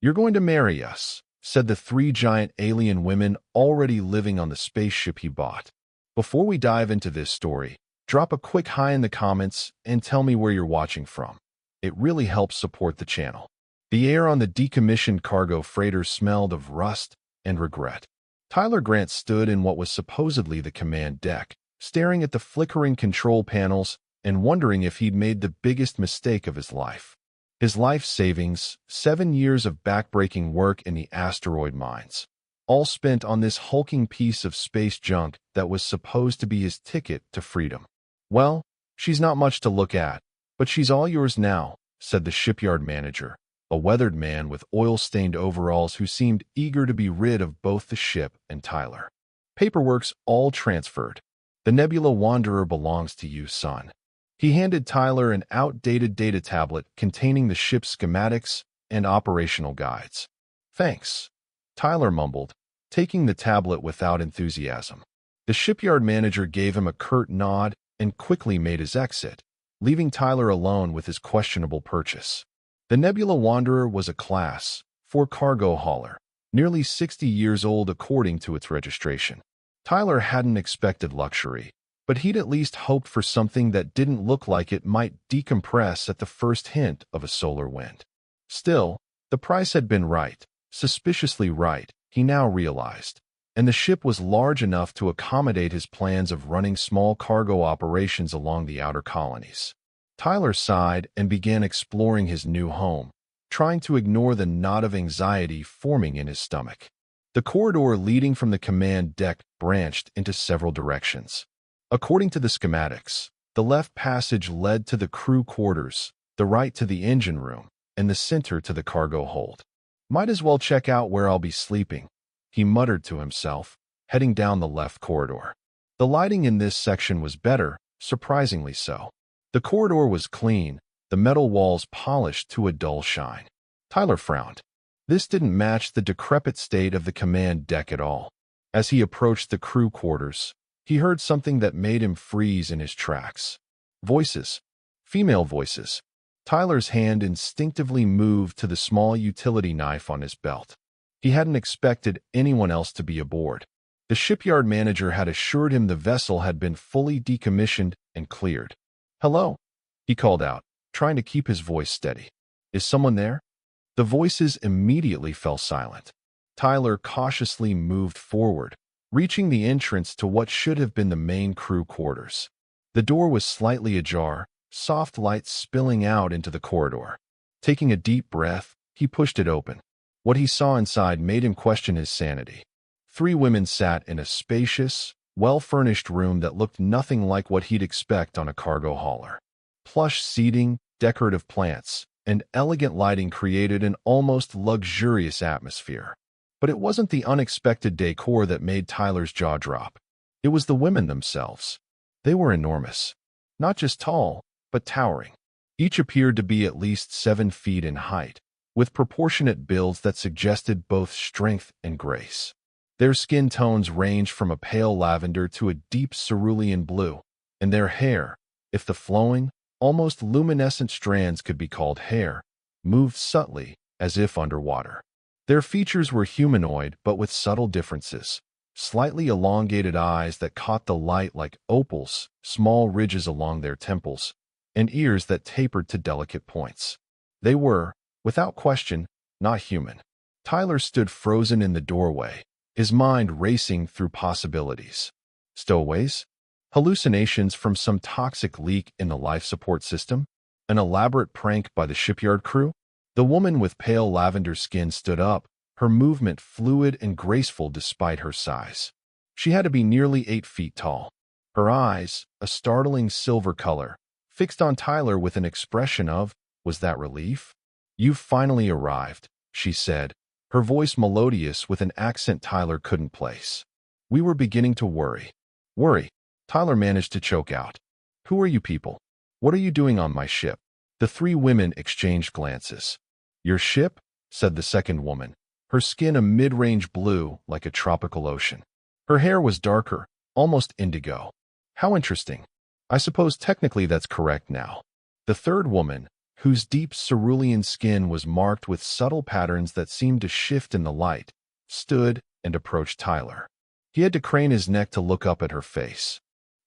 "You're going to marry us," said the three giant alien women already living on the spaceship he bought. Before we dive into this story, drop a quick hi in the comments and tell me where you're watching from. It really helps support the channel. The air on the decommissioned cargo freighter smelled of rust and regret. Tyler Grant stood in what was supposedly the command deck, staring at the flickering control panels and wondering if he'd made the biggest mistake of his life. His life savings, 7 years of backbreaking work in the asteroid mines, all spent on this hulking piece of space junk that was supposed to be his ticket to freedom. "Well, she's not much to look at, but she's all yours now," said the shipyard manager, a weathered man with oil-stained overalls who seemed eager to be rid of both the ship and Tyler. "Paperwork's all transferred. The Nebula Wanderer belongs to you, son." He handed Tyler an outdated data tablet containing the ship's schematics and operational guides. "Thanks," Tyler mumbled, taking the tablet without enthusiasm. The shipyard manager gave him a curt nod and quickly made his exit, leaving Tyler alone with his questionable purchase. The Nebula Wanderer was a Class 4 cargo hauler, nearly 60 years old according to its registration. Tyler hadn't expected luxury, but he'd at least hoped for something that didn't look like it might decompress at the first hint of a solar wind. Still, the price had been right, suspiciously right, he now realized, and the ship was large enough to accommodate his plans of running small cargo operations along the outer colonies. Tyler sighed and began exploring his new home, trying to ignore the knot of anxiety forming in his stomach. The corridor leading from the command deck branched into several directions. According to the schematics, the left passage led to the crew quarters, the right to the engine room, and the center to the cargo hold. "Might as well check out where I'll be sleeping," he muttered to himself, heading down the left corridor. The lighting in this section was better, surprisingly so. The corridor was clean, the metal walls polished to a dull shine. Tyler frowned. This didn't match the decrepit state of the command deck at all. As he approached the crew quarters, he heard something that made him freeze in his tracks. Voices. Female voices. Tyler's hand instinctively moved to the small utility knife on his belt. He hadn't expected anyone else to be aboard. The shipyard manager had assured him the vessel had been fully decommissioned and cleared. "Hello," he called out, trying to keep his voice steady. "Is someone there?" The voices immediately fell silent. Tyler cautiously moved forward, reaching the entrance to what should have been the main crew quarters. The door was slightly ajar, soft light spilling out into the corridor. Taking a deep breath, he pushed it open. What he saw inside made him question his sanity. 3 women sat in a spacious, well-furnished room that looked nothing like what he'd expect on a cargo hauler. Plush seating, decorative plants, and elegant lighting created an almost luxurious atmosphere. But it wasn't the unexpected decor that made Tyler's jaw drop. It was the women themselves. They were enormous. Not just tall, but towering. Each appeared to be at least 7 feet in height, with proportionate builds that suggested both strength and grace. Their skin tones ranged from a pale lavender to a deep cerulean blue, and their hair, if the flowing, almost luminescent strands could be called hair, moved subtly, as if underwater. Their features were humanoid but with subtle differences. Slightly elongated eyes that caught the light like opals, small ridges along their temples, and ears that tapered to delicate points. They were, without question, not human. Tyler stood frozen in the doorway, his mind racing through possibilities. Stowaways? Hallucinations from some toxic leak in the life support system? An elaborate prank by the shipyard crew? The woman with pale lavender skin stood up, her movement fluid and graceful despite her size. She had to be nearly 8 feet tall. Her eyes, a startling silver color, fixed on Tyler with an expression of, was that relief? "You've finally arrived," she said, her voice melodious with an accent Tyler couldn't place. "We were beginning to worry." "Worry?" Tyler managed to choke out. "Who are you people? What are you doing on my ship?" The 3 women exchanged glances. "Your ship?" said the second woman, her skin a mid-range blue like a tropical ocean. Her hair was darker, almost indigo. "How interesting. I suppose technically that's correct now." The third woman, whose deep cerulean skin was marked with subtle patterns that seemed to shift in the light, stood and approached Tyler. He had to crane his neck to look up at her face.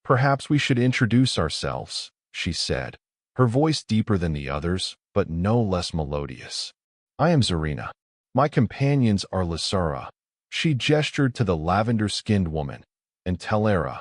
"Perhaps we should introduce ourselves," she said, her voice deeper than the others, but no less melodious. "I am Zarina. My companions are Lasara." She gestured to the lavender-skinned woman, and Telera,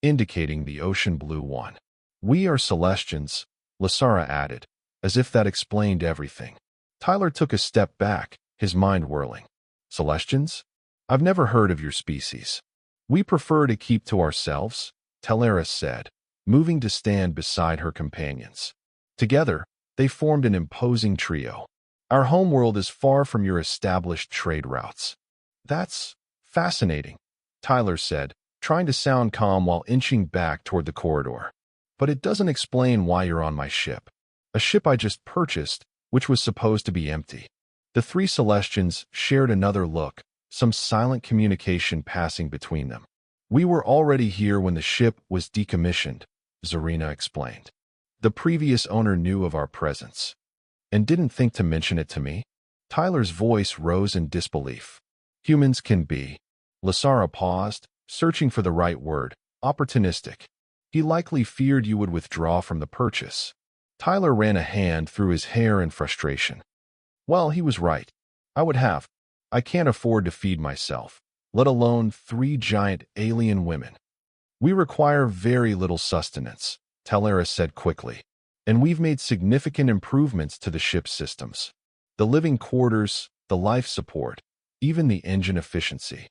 indicating the ocean blue one. "We are Celestians," Lasara added, as if that explained everything. Tyler took a step back, his mind whirling. "Celestians? I've never heard of your species." "We prefer to keep to ourselves," Telera said, moving to stand beside her companions. Together, they formed an imposing trio. "Our homeworld is far from your established trade routes." "That's fascinating," Tyler said, trying to sound calm while inching back toward the corridor. "But it doesn't explain why you're on my ship. A ship I just purchased, which was supposed to be empty." The three Celestians shared another look, some silent communication passing between them. "We were already here when the ship was decommissioned," Zarina explained. "The previous owner knew of our presence and didn't think to mention it to me." Tyler's voice rose in disbelief. "Humans can be." Lasara paused, searching for the right word. "Opportunistic. He likely feared you would withdraw from the purchase." Tyler ran a hand through his hair in frustration. "Well, he was right. I would have. I can't afford to feed myself, let alone 3 giant alien women." "We require very little sustenance," Telera said quickly, "and we've made significant improvements to the ship's systems. The living quarters, the life support, even the engine efficiency."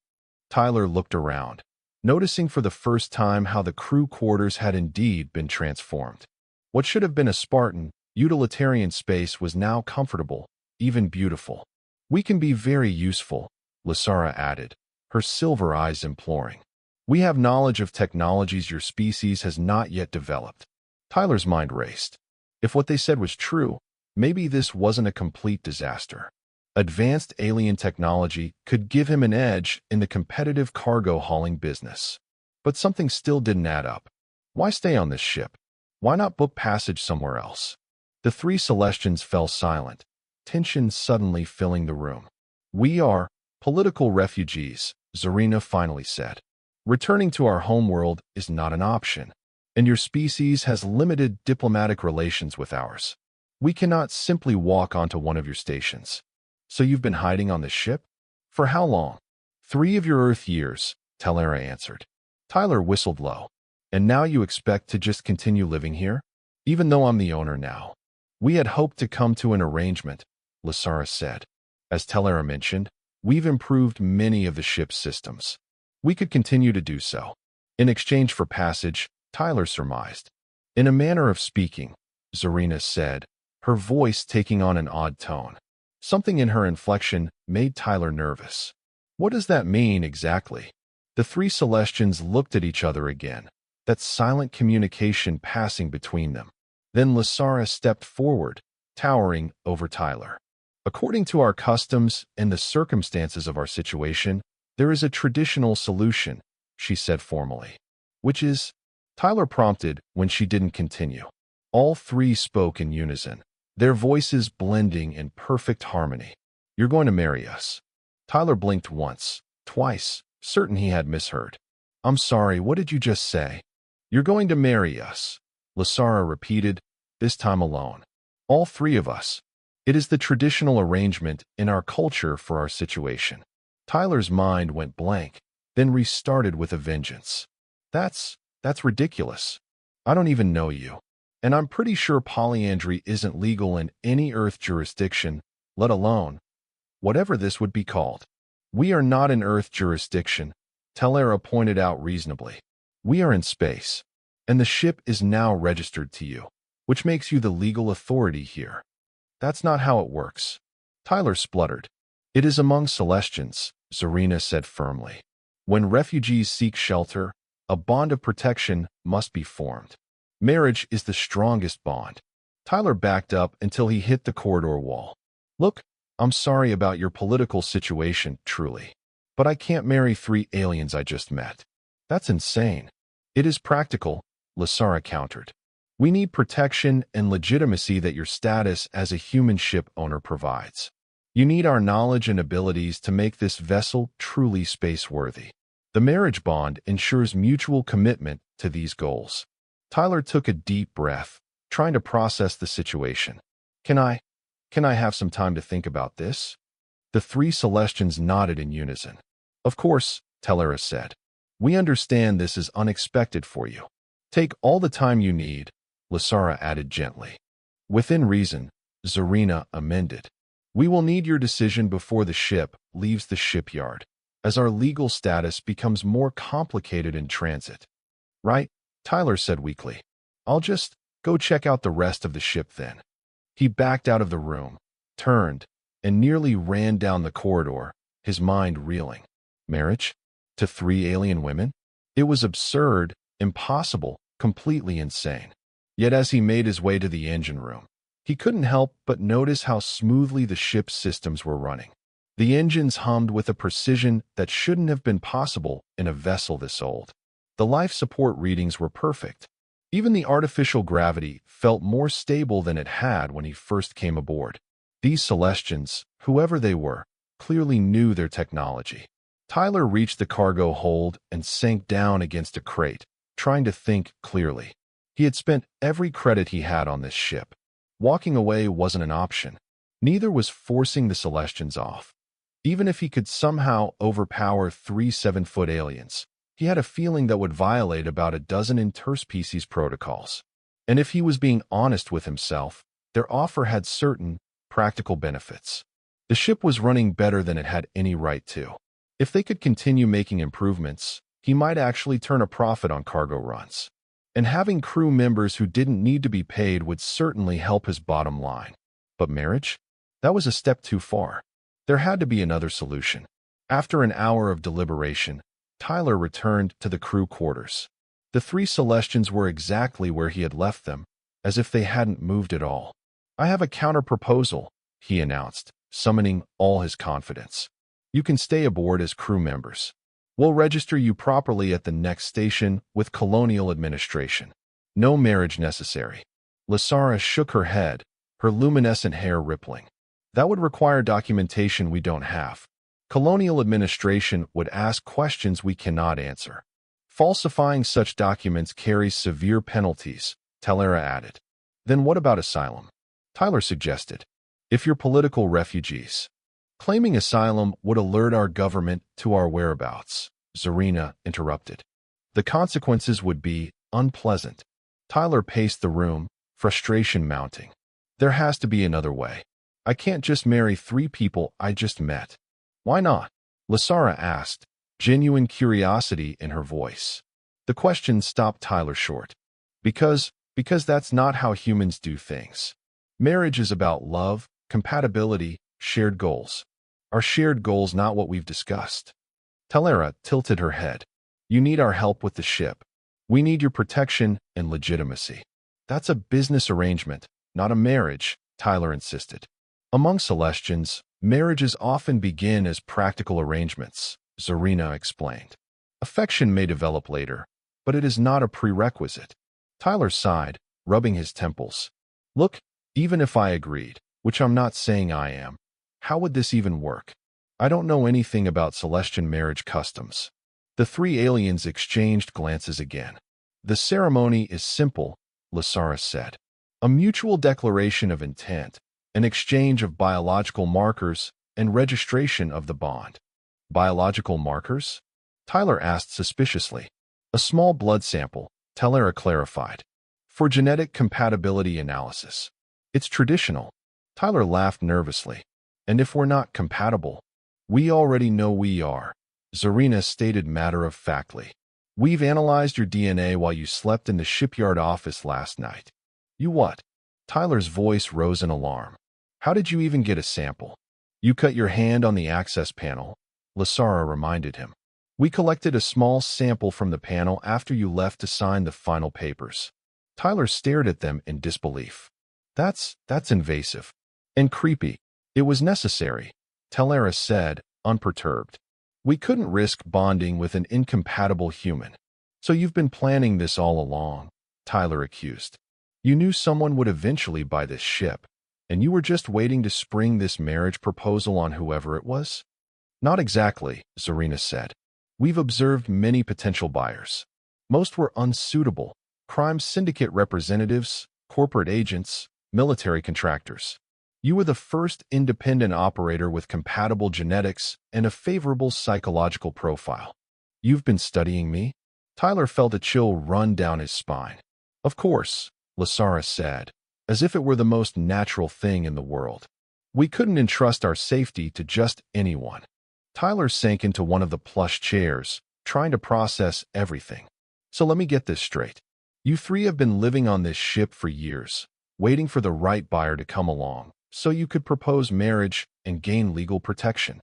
Tyler looked around, noticing for the first time how the crew quarters had indeed been transformed. What should have been a Spartan, utilitarian space was now comfortable, even beautiful. "We can be very useful," Lasara added, her silver eyes imploring. "We have knowledge of technologies your species has not yet developed." Tyler's mind raced. If what they said was true, maybe this wasn't a complete disaster. Advanced alien technology could give him an edge in the competitive cargo hauling business. But something still didn't add up. Why stay on this ship? Why not book passage somewhere else? The three Celestians fell silent, tension suddenly filling the room. "We are political refugees," Zarina finally said. "Returning to our homeworld is not an option, and your species has limited diplomatic relations with ours. We cannot simply walk onto one of your stations." "So you've been hiding on this ship? For how long?" "3 of your Earth years," Telera answered. Tyler whistled low. "And now you expect to just continue living here? Even though I'm the owner now." "We had hoped to come to an arrangement," Lasara said. "As Telera mentioned, we've improved many of the ship's systems. We could continue to do so. In exchange for passage," Tyler surmised. "In a manner of speaking," Zarina said, her voice taking on an odd tone. Something in her inflection made Tyler nervous. "What does that mean exactly?" The three Celestians looked at each other again, that silent communication passing between them. Then Lasara stepped forward, towering over Tyler. "According to our customs and the circumstances of our situation, there is a traditional solution," she said formally. "Which is?" Tyler prompted when she didn't continue. All three spoke in unison, their voices blending in perfect harmony. "You're going to marry us." Tyler blinked once, twice, certain he had misheard. "I'm sorry, what did you just say?" "You're going to marry us," Lasara repeated, this time alone. "All 3 of us. It is the traditional arrangement in our culture for our situation." Tyler's mind went blank, then restarted with a vengeance. That's ridiculous. I don't even know you. And I'm pretty sure polyandry isn't legal in any Earth jurisdiction, let alone whatever this would be called. "We are not in Earth jurisdiction," Telera pointed out reasonably. "We are in space, and the ship is now registered to you, which makes you the legal authority here." "That's not how it works." Tyler spluttered. "It is among Celestians," Zarina said firmly. "When refugees seek shelter, a bond of protection must be formed. Marriage is the strongest bond." Tyler backed up until he hit the corridor wall. "Look, I'm sorry about your political situation, truly. But I can't marry 3 aliens I just met. That's insane." "It is practical," Lasara countered. We need protection and legitimacy that your status as a human ship owner provides. You need our knowledge and abilities to make this vessel truly space-worthy. The marriage bond ensures mutual commitment to these goals. Tyler took a deep breath, trying to process the situation. Can I have some time to think about this? The three Celestians nodded in unison. Of course, Telera said. We understand this is unexpected for you. Take all the time you need, Lasara added gently. Within reason, Zarina amended. We will need your decision before the ship leaves the shipyard, as our legal status becomes more complicated in transit. Right? Tyler said weakly. I'll just go check out the rest of the ship then. He backed out of the room, turned, and nearly ran down the corridor, his mind reeling. Marriage? To three alien women? It was absurd, impossible, completely insane. Yet as he made his way to the engine room, he couldn't help but notice how smoothly the ship's systems were running. The engines hummed with a precision that shouldn't have been possible in a vessel this old. The life support readings were perfect. Even the artificial gravity felt more stable than it had when he first came aboard. These Celestians, whoever they were, clearly knew their technology. Tyler reached the cargo hold and sank down against a crate, trying to think clearly. He had spent every credit he had on this ship. Walking away wasn't an option. Neither was forcing the Celestians off. Even if he could somehow overpower 3 7-foot aliens, he had a feeling that would violate about a dozen interspecies protocols. And if he was being honest with himself, their offer had certain, practical benefits. The ship was running better than it had any right to. If they could continue making improvements, he might actually turn a profit on cargo runs. And having crew members who didn't need to be paid would certainly help his bottom line. But marriage? That was a step too far. There had to be another solution. After an hour of deliberation, Tyler returned to the crew quarters. The three Celestians were exactly where he had left them, as if they hadn't moved at all. I have a counter-proposal, he announced, summoning all his confidence. You can stay aboard as crew members. We'll register you properly at the next station with Colonial Administration. No marriage necessary. Lasara shook her head, her luminescent hair rippling. That would require documentation we don't have. Colonial Administration would ask questions we cannot answer. Falsifying such documents carries severe penalties, Telera added. Then what about asylum? Tyler suggested. If you're political refugees. Claiming asylum would alert our government to our whereabouts, Zarina interrupted. The consequences would be unpleasant. Tyler paced the room, frustration mounting. There has to be another way. I can't just marry 3 people I just met. Why not? Lasara asked, genuine curiosity in her voice. The question stopped Tyler short. Because that's not how humans do things. Marriage is about love, compatibility, shared goals. Are shared goals not what we've discussed? Telera tilted her head. You need our help with the ship. We need your protection and legitimacy. That's a business arrangement, not a marriage, Tyler insisted. Among Celestians, marriages often begin as practical arrangements, Zarina explained. Affection may develop later, but it is not a prerequisite. Tyler sighed, rubbing his temples. Look, even if I agreed, which I'm not saying I am, how would this even work? I don't know anything about Celestian marriage customs. The 3 aliens exchanged glances again. The ceremony is simple, Lasara said. A mutual declaration of intent, an exchange of biological markers, and registration of the bond. Biological markers? Tyler asked suspiciously. A small blood sample, Telera clarified. For genetic compatibility analysis. It's traditional. Tyler laughed nervously. And if we're not compatible? We already know we are, Zarina stated matter-of-factly. We've analyzed your DNA while you slept in the shipyard office last night. You what? Tyler's voice rose in alarm. How did you even get a sample? You cut your hand on the access panel, Lasara reminded him. We collected a small sample from the panel after you left to sign the final papers. Tyler stared at them in disbelief. That's invasive. And creepy. It was necessary, Telera said, unperturbed. We couldn't risk bonding with an incompatible human. So you've been planning this all along, Tyler accused. You knew someone would eventually buy this ship, and you were just waiting to spring this marriage proposal on whoever it was? Not exactly, Zarina said. We've observed many potential buyers. Most were unsuitable: crime syndicate representatives, corporate agents, military contractors. You were the first independent operator with compatible genetics and a favorable psychological profile. You've been studying me? Tyler felt a chill run down his spine. Of course, Lasara said, as if it were the most natural thing in the world. We couldn't entrust our safety to just anyone. Tyler sank into one of the plush chairs, trying to process everything. So let me get this straight. You three have been living on this ship for years, waiting for the right buyer to come along, so you could propose marriage and gain legal protection.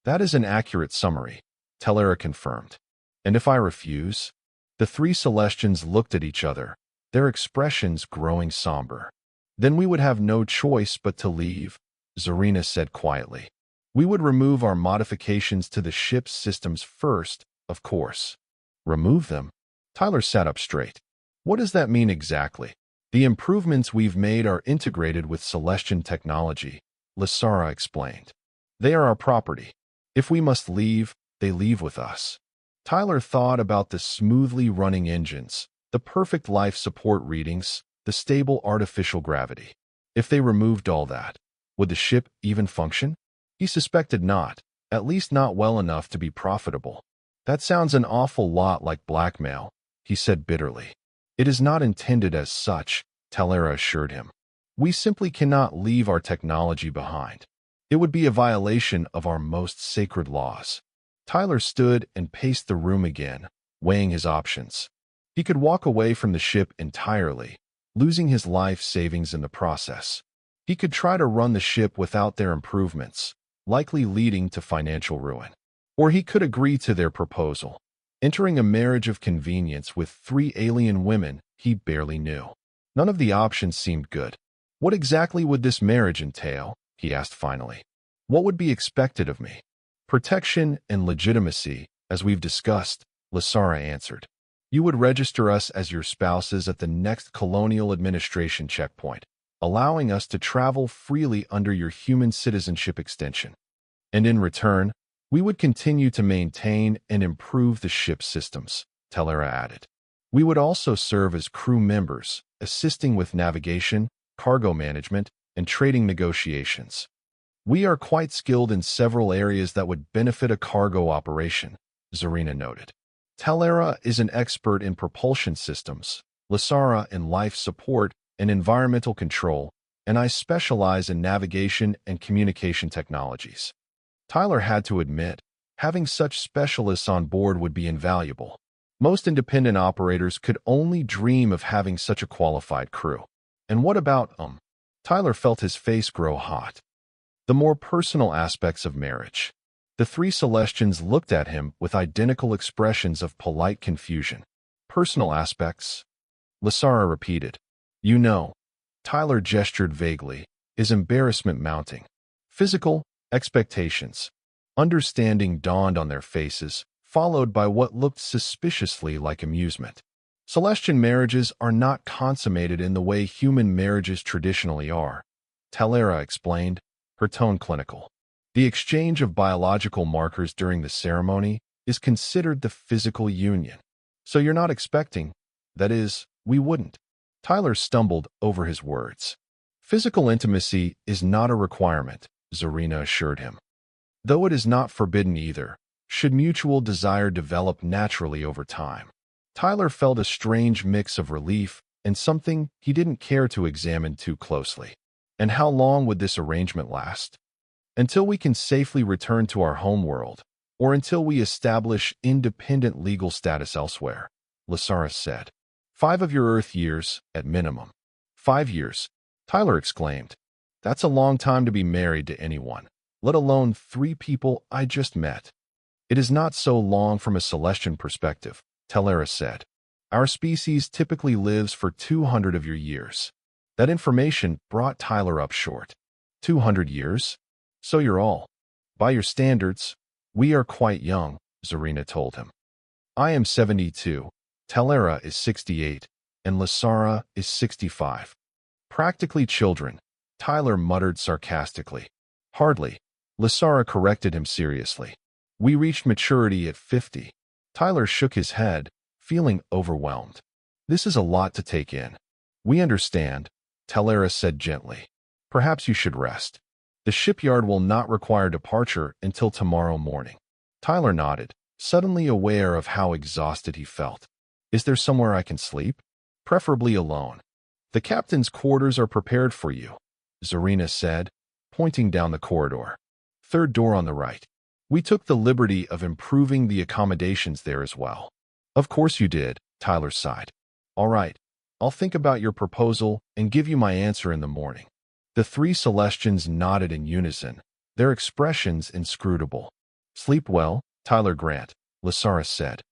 That is an accurate summary, Telera confirmed. And if I refuse? The three Celestians looked at each other, their expressions growing somber. Then we would have no choice but to leave, Zarina said quietly. We would remove our modifications to the ship's systems first, of course. Remove them? Tyler sat up straight. What does that mean exactly? The improvements we've made are integrated with Celestian technology, Lasara explained. They are our property. If we must leave, they leave with us. Tyler thought about the smoothly running engines, the perfect life support readings, the stable artificial gravity. If they removed all that, would the ship even function? He suspected not, at least not well enough to be profitable. That sounds an awful lot like blackmail, he said bitterly. It is not intended as such, Telera assured him. We simply cannot leave our technology behind. It would be a violation of our most sacred laws. Tyler stood and paced the room again, weighing his options. He could walk away from the ship entirely, losing his life savings in the process. He could try to run the ship without their improvements, likely leading to financial ruin. Or he could agree to their proposal, entering a marriage of convenience with three alien women he barely knew. None of the options seemed good. What exactly would this marriage entail? He asked finally. What would be expected of me? Protection and legitimacy, as we've discussed, Lasara answered. You would register us as your spouses at the next Colonial Administration checkpoint, allowing us to travel freely under your human citizenship extension. And in return, we would continue to maintain and improve the ship's systems, Telera added. We would also serve as crew members, assisting with navigation, cargo management, and trading negotiations. We are quite skilled in several areas that would benefit a cargo operation, Zarina noted. Telera is an expert in propulsion systems, Lasara in life support and environmental control, and I specialize in navigation and communication technologies. Tyler had to admit, having such specialists on board would be invaluable. Most independent operators could only dream of having such a qualified crew. And what about Tyler felt his face grow hot. The more personal aspects of marriage. The three Celestians looked at him with identical expressions of polite confusion. Personal aspects? Lasara repeated. You know. Tyler gestured vaguely, his embarrassment mounting. Physical expectations. Understanding dawned on their faces, followed by what looked suspiciously like amusement. Celestian marriages are not consummated in the way human marriages traditionally are, Telera explained, her tone clinical. The exchange of biological markers during the ceremony is considered the physical union. So you're not expecting, that is, we wouldn't. Tyler stumbled over his words. Physical intimacy is not a requirement, Zarina assured him. Though it is not forbidden either, should mutual desire develop naturally over time. Tyler felt a strange mix of relief and something he didn't care to examine too closely. And how long would this arrangement last? Until we can safely return to our homeworld, or until we establish independent legal status elsewhere, Lasara said. 5 of your Earth years, at minimum. 5 years, Tyler exclaimed. That's a long time to be married to anyone, let alone 3 people I just met. It is not so long from a Celestian perspective, Telera said. Our species typically lives for 200 of your years. That information brought Tyler up short. 200 years? So you're all. By your standards, we are quite young, Zarina told him. I am 72. Telera is 68, and Lasara is 65. Practically children, Tyler muttered sarcastically. Hardly. Lasara corrected him seriously. We reached maturity at 50. Tyler shook his head, feeling overwhelmed. This is a lot to take in. We understand, Talara said gently. Perhaps you should rest. The shipyard will not require departure until tomorrow morning. Tyler nodded, suddenly aware of how exhausted he felt. Is there somewhere I can sleep? Preferably alone. The captain's quarters are prepared for you, Zarina said, pointing down the corridor. Third door on the right. We took the liberty of improving the accommodations there as well. Of course you did, Tyler sighed. All right, I'll think about your proposal and give you my answer in the morning. The three Celestians nodded in unison, their expressions inscrutable. Sleep well, Tyler Grant, Lasara said.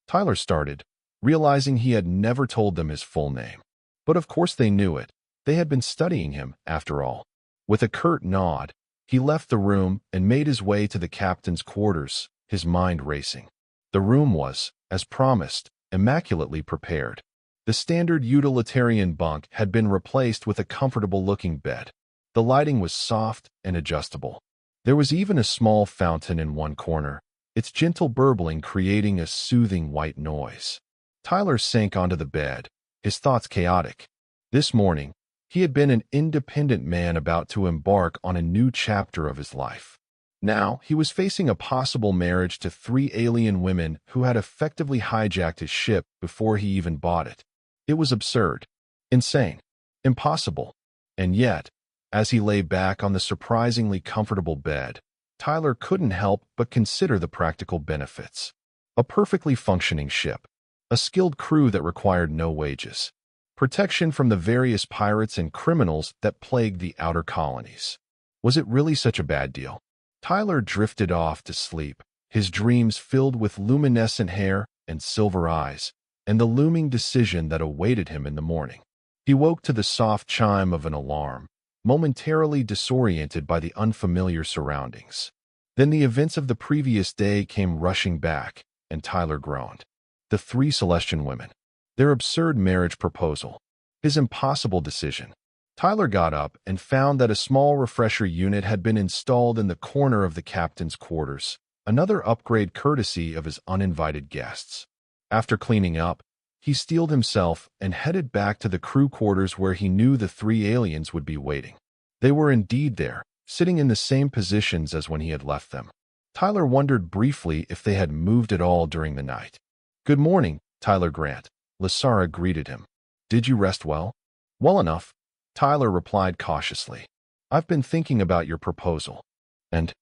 Tyler started, realizing he had never told them his full name. But of course they knew it. They had been studying him, after all. With a curt nod, he left the room and made his way to the captain's quarters, his mind racing. The room was, as promised, immaculately prepared. The standard utilitarian bunk had been replaced with a comfortable-looking bed. The lighting was soft and adjustable. There was even a small fountain in one corner, its gentle burbling creating a soothing white noise. Tyler sank onto the bed, his thoughts chaotic. This morning, he had been an independent man about to embark on a new chapter of his life. Now, he was facing a possible marriage to three alien women who had effectively hijacked his ship before he even bought it. It was absurd, insane, impossible. And yet, as he lay back on the surprisingly comfortable bed, Tyler couldn't help but consider the practical benefits. A perfectly functioning ship, a skilled crew that required no wages, protection from the various pirates and criminals that plagued the outer colonies. Was it really such a bad deal? Tyler drifted off to sleep, his dreams filled with luminescent hair and silver eyes, and the looming decision that awaited him in the morning. He woke to the soft chime of an alarm, momentarily disoriented by the unfamiliar surroundings. Then the events of the previous day came rushing back, and Tyler groaned. The three Celestian women. Their absurd marriage proposal. His impossible decision. Tyler got up and found that a small refresher unit had been installed in the corner of the captain's quarters, another upgrade courtesy of his uninvited guests. After cleaning up, he steeled himself and headed back to the crew quarters where he knew the three aliens would be waiting. They were indeed there, sitting in the same positions as when he had left them. Tyler wondered briefly if they had moved at all during the night. Good morning, Tyler Grant, Lasara greeted him. Did you rest well? Well enough, Tyler replied cautiously. I've been thinking about your proposal. And?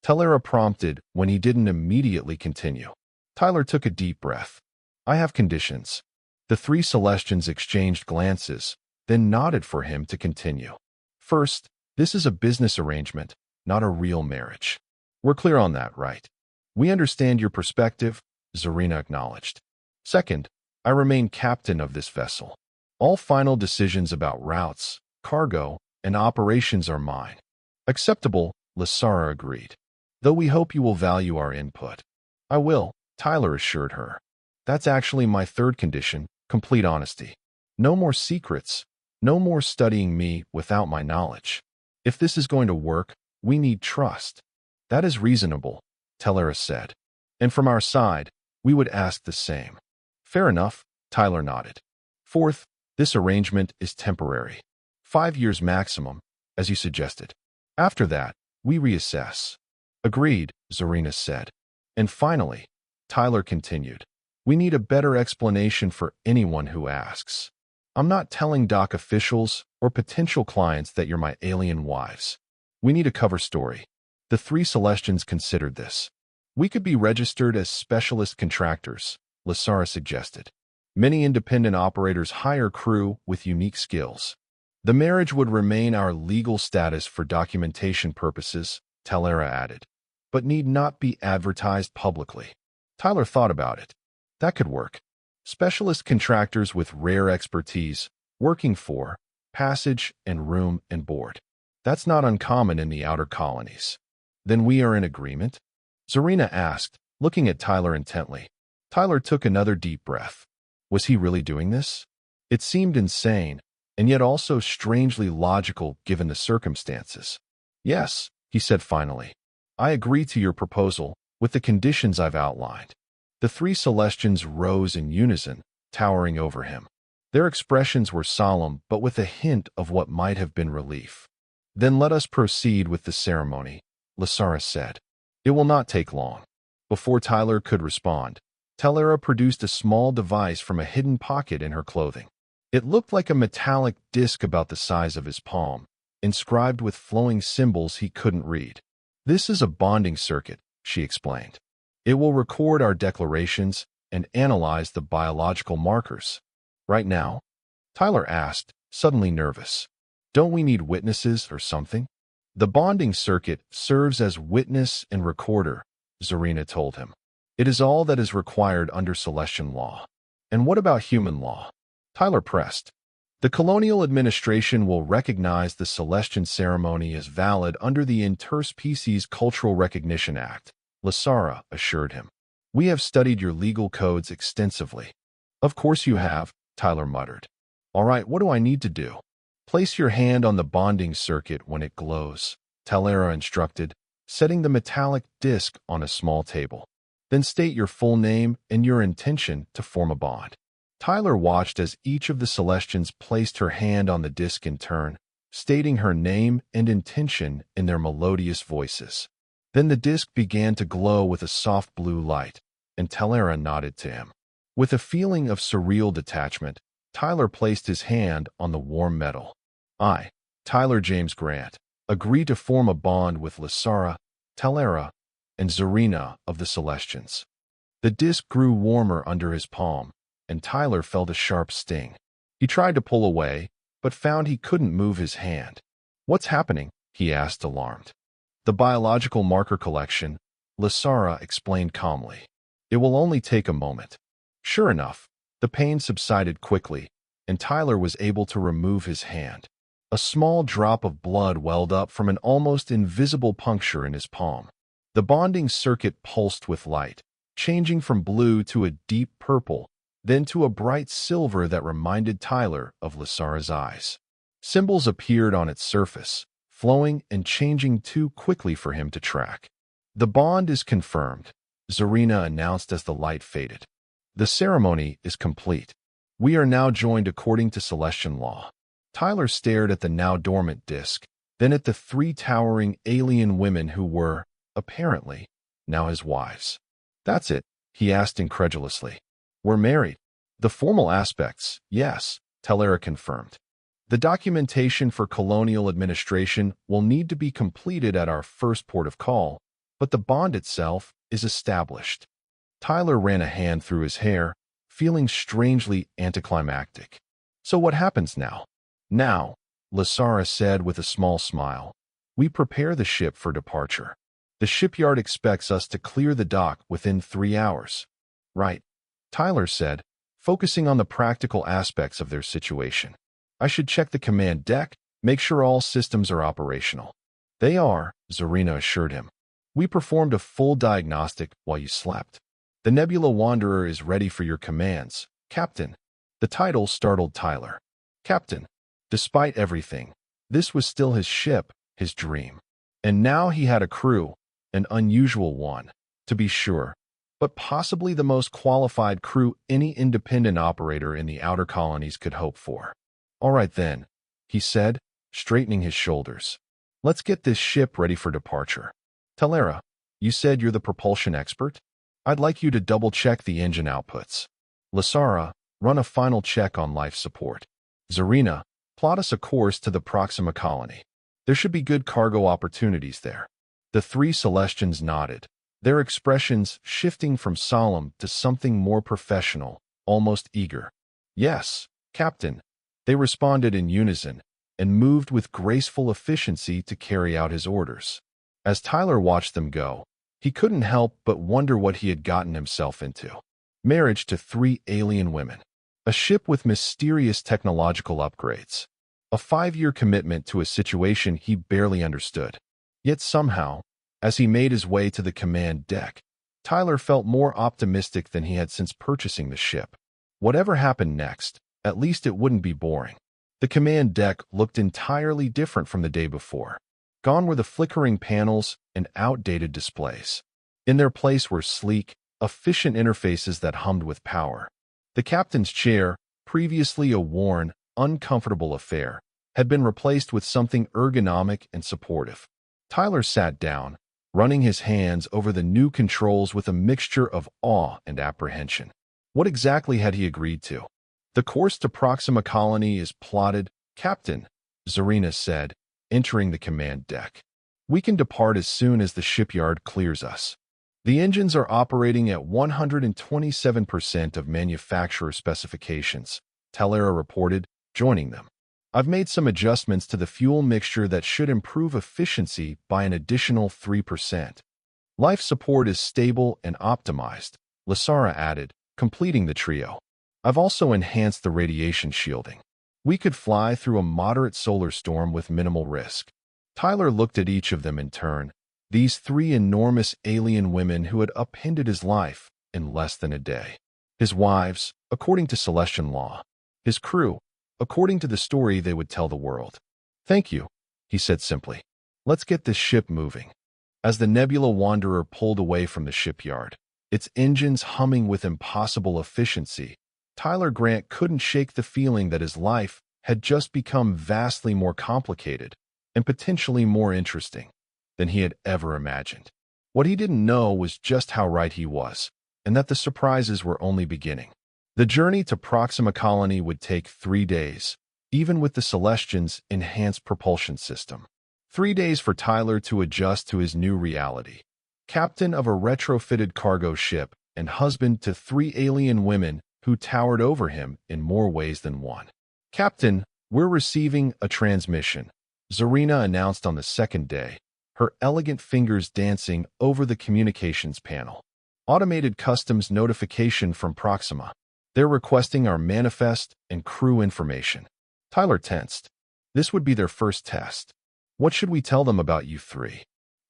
Talara prompted when he didn't immediately continue. Tyler took a deep breath. I have conditions. The three Celestians exchanged glances, then nodded for him to continue. First, this is a business arrangement, not a real marriage. We're clear on that, right? We understand your perspective, Zarina acknowledged. Second, I remain captain of this vessel. All final decisions about routes, cargo, and operations are mine. Acceptable, Lasara agreed. Though we hope you will value our input. I will, Tyler assured her. That's actually my third condition, complete honesty. No more secrets, no more studying me without my knowledge. If this is going to work, we need trust. That is reasonable, Talara said. And from our side, we would ask the same. Fair enough, Tyler nodded. Fourth, this arrangement is temporary. 5 years maximum, as you suggested. After that, we reassess. Agreed, Zarina said. And finally, Tyler continued. We need a better explanation for anyone who asks. I'm not telling dock officials or potential clients that you're my alien wives. We need a cover story. The three Celestians considered this. We could be registered as specialist contractors, Lasara suggested. Many independent operators hire crew with unique skills. The marriage would remain our legal status for documentation purposes, Talara added, but need not be advertised publicly. Tyler thought about it. That could work. Specialist contractors with rare expertise, working for passage and room and board. That's not uncommon in the outer colonies. Then we are in agreement? Zarina asked, looking at Tyler intently. Tyler took another deep breath. Was he really doing this? It seemed insane, and yet also strangely logical given the circumstances. Yes, he said finally. I agree to your proposal, with the conditions I've outlined. The three Celestians rose in unison, towering over him. Their expressions were solemn, but with a hint of what might have been relief. Then let us proceed with the ceremony, Lysara said. It will not take long. Before Tyler could respond, Talera produced a small device from a hidden pocket in her clothing. It looked like a metallic disc about the size of his palm, inscribed with flowing symbols he couldn't read. This is a bonding circuit, she explained. It will record our declarations and analyze the biological markers. Right now? Tyler asked, suddenly nervous. Don't we need witnesses or something? The bonding circuit serves as witness and recorder, Zarina told him. It is all that is required under Celestian law. And what about human law? Tyler pressed. The colonial administration will recognize the Celestian ceremony as valid under the Interspecies Cultural Recognition Act, Lysara assured him. We have studied your legal codes extensively. Of course you have, Tyler muttered. All right, what do I need to do? Place your hand on the bonding circuit when it glows, Talera instructed, setting the metallic disc on a small table. Then state your full name and your intention to form a bond. Tyler watched as each of the Celestians placed her hand on the disc in turn, stating her name and intention in their melodious voices. Then the disc began to glow with a soft blue light, and Talera nodded to him. With a feeling of surreal detachment, Tyler placed his hand on the warm metal. I, Tyler James Grant, agree to form a bond with Lysara, Talera, and Zarina of the Celestians. The disc grew warmer under his palm, and Tyler felt a sharp sting. He tried to pull away, but found he couldn't move his hand. What's happening? He asked, alarmed. The biological marker collection, Lysara explained calmly. It will only take a moment. Sure enough, the pain subsided quickly, and Tyler was able to remove his hand. A small drop of blood welled up from an almost invisible puncture in his palm. The bonding circuit pulsed with light, changing from blue to a deep purple, then to a bright silver that reminded Tyler of Lysara's eyes. Symbols appeared on its surface, flowing and changing too quickly for him to track. The bond is confirmed, Zarina announced as the light faded. The ceremony is complete. We are now joined according to Celestian law. Tyler stared at the now dormant disc, then at the three towering alien women who were, apparently, now his wives. That's it, he asked incredulously. We're married. The formal aspects, yes, Talera confirmed. The documentation for colonial administration will need to be completed at our first port of call, but the bond itself is established. Tyler ran a hand through his hair, feeling strangely anticlimactic. So what happens now? Now, Lysara said with a small smile, we prepare the ship for departure. The shipyard expects us to clear the dock within 3 hours. Right, Tyler said, focusing on the practical aspects of their situation. I should check the command deck, make sure all systems are operational. They are, Zarina assured him. We performed a full diagnostic while you slept. The Nebula Wanderer is ready for your commands, Captain. The title startled Tyler. Captain. Despite everything, this was still his ship, his dream. And now he had a crew, an unusual one, to be sure, but possibly the most qualified crew any independent operator in the outer colonies could hope for. All right then, he said, straightening his shoulders. Let's get this ship ready for departure. Talera, you said you're the propulsion expert? I'd like you to double-check the engine outputs. Lysara, run a final check on life support. Zarina, plot us a course to the Proxima colony. There should be good cargo opportunities there. The three Celestians nodded, their expressions shifting from solemn to something more professional, almost eager. Yes, Captain. They responded in unison and moved with graceful efficiency to carry out his orders. As Tyler watched them go, he couldn't help but wonder what he had gotten himself into. Marriage to 3 alien women. A ship with mysterious technological upgrades. A 5-year commitment to a situation he barely understood. Yet somehow, as he made his way to the command deck, Tyler felt more optimistic than he had since purchasing the ship. Whatever happened next, At least it wouldn't be boring. The command deck looked entirely different from the day before. Gone were the flickering panels and outdated displays. In their place were sleek, efficient interfaces that hummed with power. The captain's chair, previously a worn, uncomfortable affair, had been replaced with something ergonomic and supportive. Tyler sat down, running his hands over the new controls with a mixture of awe and apprehension. What exactly had he agreed to? The course to Proxima Colony is plotted, Captain, Zarina said, entering the command deck. We can depart as soon as the shipyard clears us. The engines are operating at 127% of manufacturer specifications, Talera reported, joining them. I've made some adjustments to the fuel mixture that should improve efficiency by an additional 3%. Life support is stable and optimized, Lasara added, completing the trio. I've also enhanced the radiation shielding. We could fly through a moderate solar storm with minimal risk. Tyler looked at each of them in turn, these three enormous alien women who had upended his life in less than a day. His wives, according to Celestian law. His crew, according to the story they would tell the world. Thank you, he said simply. Let's get this ship moving. As the Nebula Wanderer pulled away from the shipyard, its engines humming with impossible efficiency, Tyler Grant couldn't shake the feeling that his life had just become vastly more complicated and potentially more interesting than he had ever imagined. What he didn't know was just how right he was, and that the surprises were only beginning. The journey to Proxima Colony would take 3 days, even with the Celestians' enhanced propulsion system. 3 days for Tyler to adjust to his new reality. Captain of a retrofitted cargo ship and husband to 3 alien women who towered over him in more ways than one. Captain, we're receiving a transmission, Zarina announced on the second day, her elegant fingers dancing over the communications panel. Automated customs notification from Proxima. They're requesting our manifest and crew information. Tyler tensed. This would be their first test. What should we tell them about you three?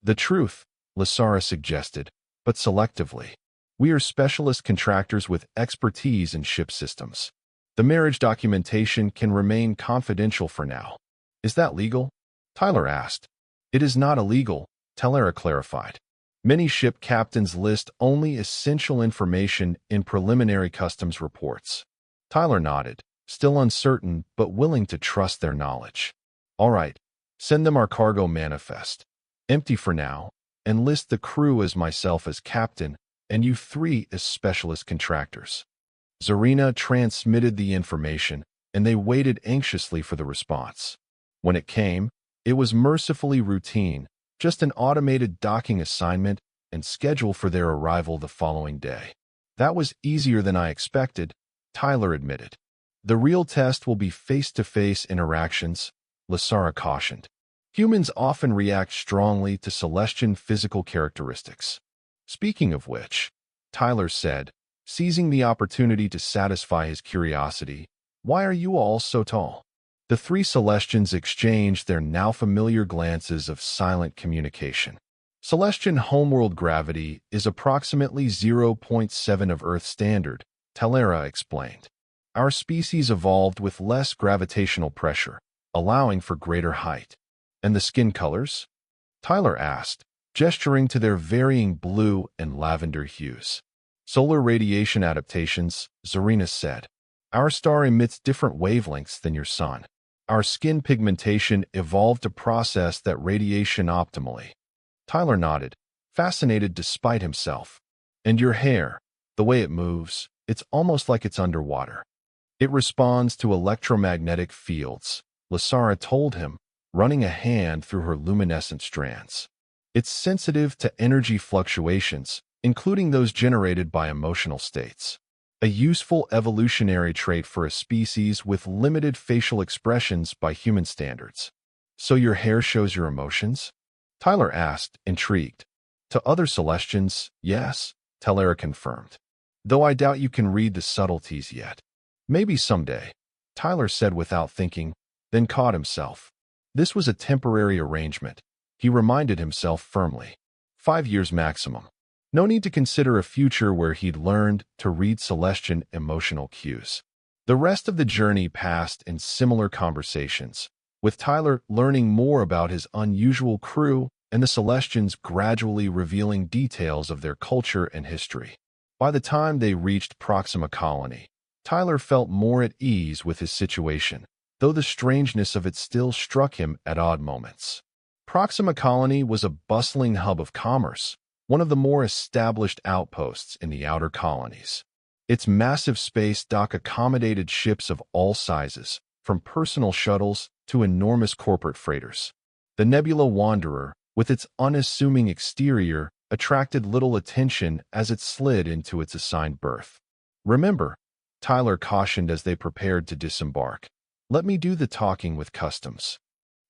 The truth, Lasara suggested, but selectively. We are specialist contractors with expertise in ship systems. The marriage documentation can remain confidential for now. Is that legal? Tyler asked. It is not illegal, Talera clarified. Many ship captains list only essential information in preliminary customs reports. Tyler nodded, still uncertain but willing to trust their knowledge. All right, send them our cargo manifest. Empty for now, and list the crew as myself as captain and you three as specialist contractors. Zarina transmitted the information, and they waited anxiously for the response. When it came, it was mercifully routine, just an automated docking assignment and schedule for their arrival the following day. That was easier than I expected, Tyler admitted. The real test will be face-to-face interactions, Lasara cautioned. Humans often react strongly to Celestian physical characteristics. Speaking of which, Tyler said, seizing the opportunity to satisfy his curiosity, why are you all so tall? The 3 Celestians exchanged their now familiar glances of silent communication. Celestian homeworld gravity is approximately 0.7 of Earth standard, Talera explained. Our species evolved with less gravitational pressure, allowing for greater height. And the skin colors? Tyler asked, gesturing to their varying blue and lavender hues. Solar radiation adaptations, Zarina said. Our star emits different wavelengths than your sun. Our skin pigmentation evolved to process that radiation optimally. Tyler nodded, fascinated despite himself. And your hair, the way it moves, it's almost like it's underwater. It responds to electromagnetic fields, Lasara told him, running a hand through her luminescent strands. It's sensitive to energy fluctuations, including those generated by emotional states. A useful evolutionary trait for a species with limited facial expressions by human standards. So your hair shows your emotions? Tyler asked, intrigued. To other Celestians, yes, Talera confirmed. Though I doubt you can read the subtleties yet. Maybe someday, Tyler said without thinking, then caught himself. This was a temporary arrangement, he reminded himself firmly. 5 years maximum. No need to consider a future where he'd learned to read Celestian emotional cues. The rest of the journey passed in similar conversations, with Tyler learning more about his unusual crew and the Celestians gradually revealing details of their culture and history. By the time they reached Proxima Colony, Tyler felt more at ease with his situation, though the strangeness of it still struck him at odd moments. Proxima Colony was a bustling hub of commerce, one of the more established outposts in the outer colonies. Its massive space dock accommodated ships of all sizes, from personal shuttles to enormous corporate freighters. The Nebula Wanderer, with its unassuming exterior, attracted little attention as it slid into its assigned berth. "Remember," Tyler cautioned as they prepared to disembark, "let me do the talking with customs."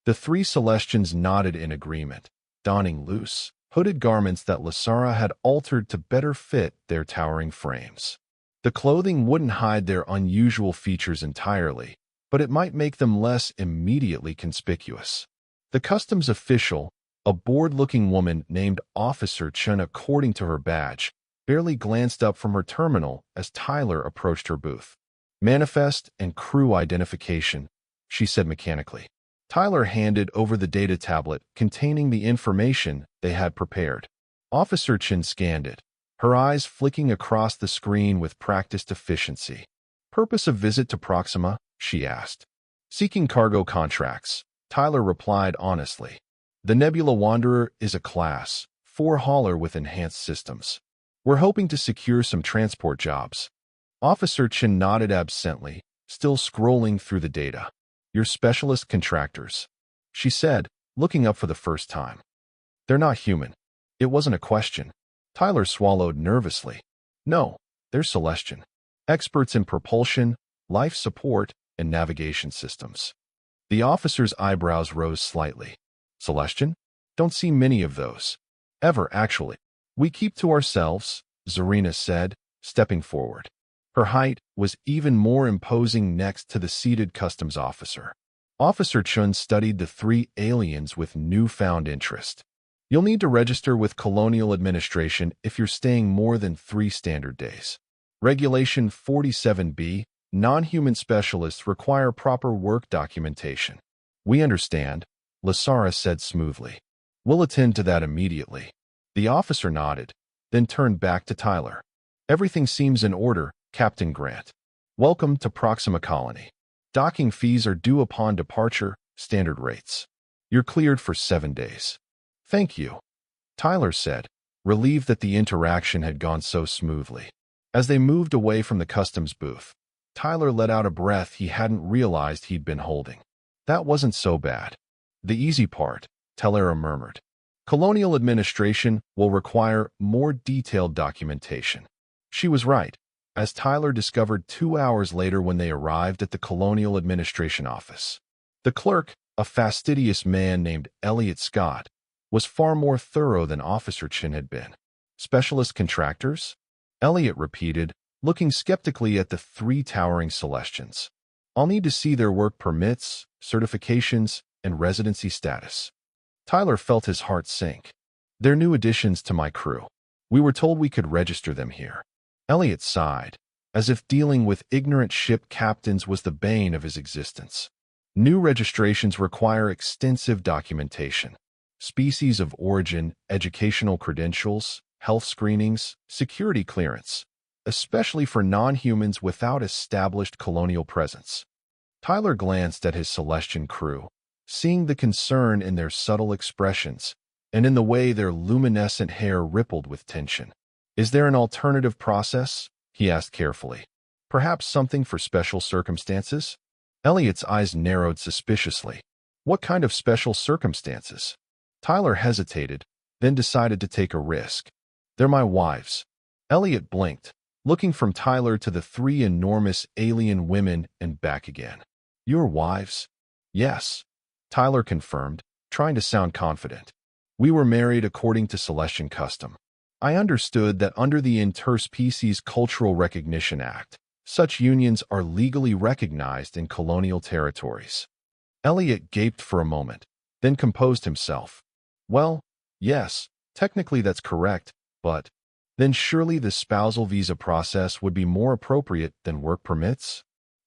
The three Celestians nodded in agreement, donning loose, hooded garments that Lasara had altered to better fit their towering frames. The clothing wouldn't hide their unusual features entirely, but it might make them less immediately conspicuous. The customs official, a bored-looking woman named Officer Chen according to her badge, barely glanced up from her terminal as Tyler approached her booth. "Manifest and crew identification," she said mechanically. Tyler handed over the data tablet containing the information they had prepared. Officer Chen scanned it, her eyes flicking across the screen with practiced efficiency. "Purpose of visit to Proxima?" she asked. "Seeking cargo contracts," Tyler replied honestly. "The Nebula Wanderer is a Class 4 hauler with enhanced systems. We're hoping to secure some transport jobs." Officer Chen nodded absently, still scrolling through the data. "Your specialist contractors," she said, looking up for the first time. "They're not human." It wasn't a question. Tyler swallowed nervously. "No, they're Celestian. Experts in propulsion, life support, and navigation systems." The officer's eyebrows rose slightly. "Celestian? Don't see many of those. Ever, actually. We keep to ourselves," Zarina said, stepping forward. Her height was even more imposing next to the seated customs officer. Officer Chun studied the three aliens with newfound interest. "You'll need to register with Colonial Administration if you're staying more than 3 standard days. Regulation 47B, non-human specialists require proper work documentation." "We understand," Lasara said smoothly. "We'll attend to that immediately." The officer nodded, then turned back to Tyler. "Everything seems in order, Captain Grant. Welcome to Proxima Colony. Docking fees are due upon departure, standard rates. You're cleared for 7 days." "Thank you," Tyler said, relieved that the interaction had gone so smoothly. As they moved away from the customs booth, Tyler let out a breath he hadn't realized he'd been holding. That wasn't so bad. "The easy part," Tellera murmured. "Colonial Administration will require more detailed documentation." She was right, as Tyler discovered 2 hours later when they arrived at the Colonial Administration office. The clerk, a fastidious man named Elliot Scott, was far more thorough than Officer Chin had been. "Specialist contractors?" Elliot repeated, looking skeptically at the 3 towering Celestians. "I'll need to see their work permits, certifications, and residency status." Tyler felt his heart sink. "They're new additions to my crew. We were told we could register them here." Elliot sighed, as if dealing with ignorant ship captains was the bane of his existence. New registrations require extensive documentation. Species of origin, educational credentials, health screenings, security clearance, especially for non-humans without established colonial presence. Tyler glanced at his Celestian crew, seeing the concern in their subtle expressions and in the way their luminescent hair rippled with tension. "Is there an alternative process?" he asked carefully. "Perhaps something for special circumstances?" Elliot's eyes narrowed suspiciously. "What kind of special circumstances?" Tyler hesitated, then decided to take a risk. "They're my wives." Elliot blinked, looking from Tyler to the 3 enormous alien women and back again. "Your wives?" "Yes," Tyler confirmed, trying to sound confident. "We were married according to Celestian custom. I understood that under the Interspecies Cultural Recognition Act, such unions are legally recognized in colonial territories." Elliot gaped for a moment, then composed himself. "Well, yes, technically that's correct, but then surely the spousal visa process would be more appropriate than work permits?"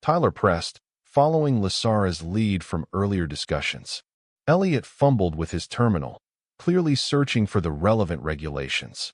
Tyler pressed, following Lasara's lead from earlier discussions. Elliot fumbled with his terminal, clearly searching for the relevant regulations.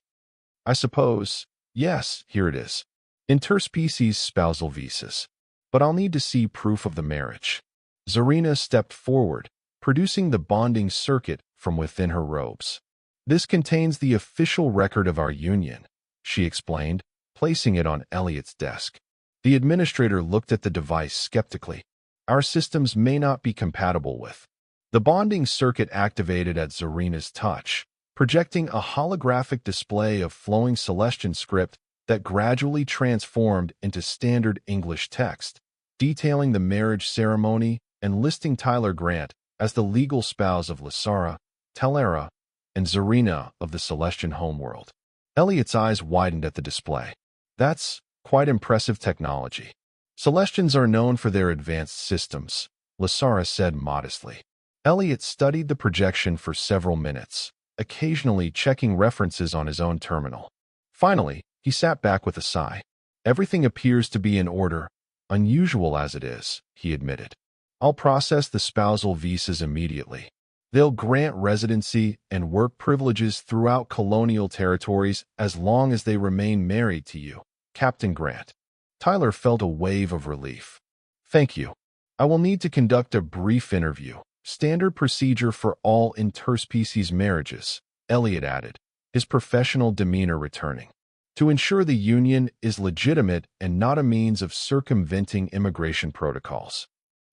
I suppose, yes, here it is. Interspecies spousal visas. But I'll need to see proof of the marriage. Zarina stepped forward, producing the bonding circuit from within her robes. This contains the official record of our union, she explained, placing it on Elliot's desk. The administrator looked at the device skeptically. Our systems may not be compatible with. The bonding circuit activated at Zarina's touch, projecting a holographic display of flowing Celestian script that gradually transformed into standard English text, detailing the marriage ceremony and listing Tyler Grant as the legal spouse of Lasara, Telera, and Zarina of the Celestian homeworld. Elliot's eyes widened at the display. That's quite impressive technology. Celestians are known for their advanced systems, Lasara said modestly. Elliot studied the projection for several minutes, occasionally checking references on his own terminal. Finally, he sat back with a sigh. Everything appears to be in order, unusual as it is, he admitted. I'll process the spousal visas immediately. They'll grant residency and work privileges throughout colonial territories as long as they remain married to you, Captain Grant. Tyler felt a wave of relief. Thank you. I will need to conduct a brief interview, standard procedure for all interspecies marriages, Elliot added, his professional demeanor returning, to ensure the union is legitimate and not a means of circumventing immigration protocols.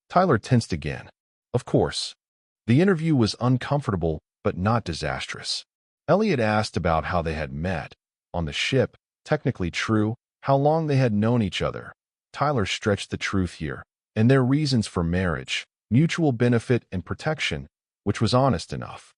Tyler tensed again. Of course. The interview was uncomfortable, but not disastrous. Elliot asked about how they had met. On the ship, technically true, how long they had known each other. Tyler stretched the truth here, and their reasons for marriage, mutual benefit and protection, which was honest enough.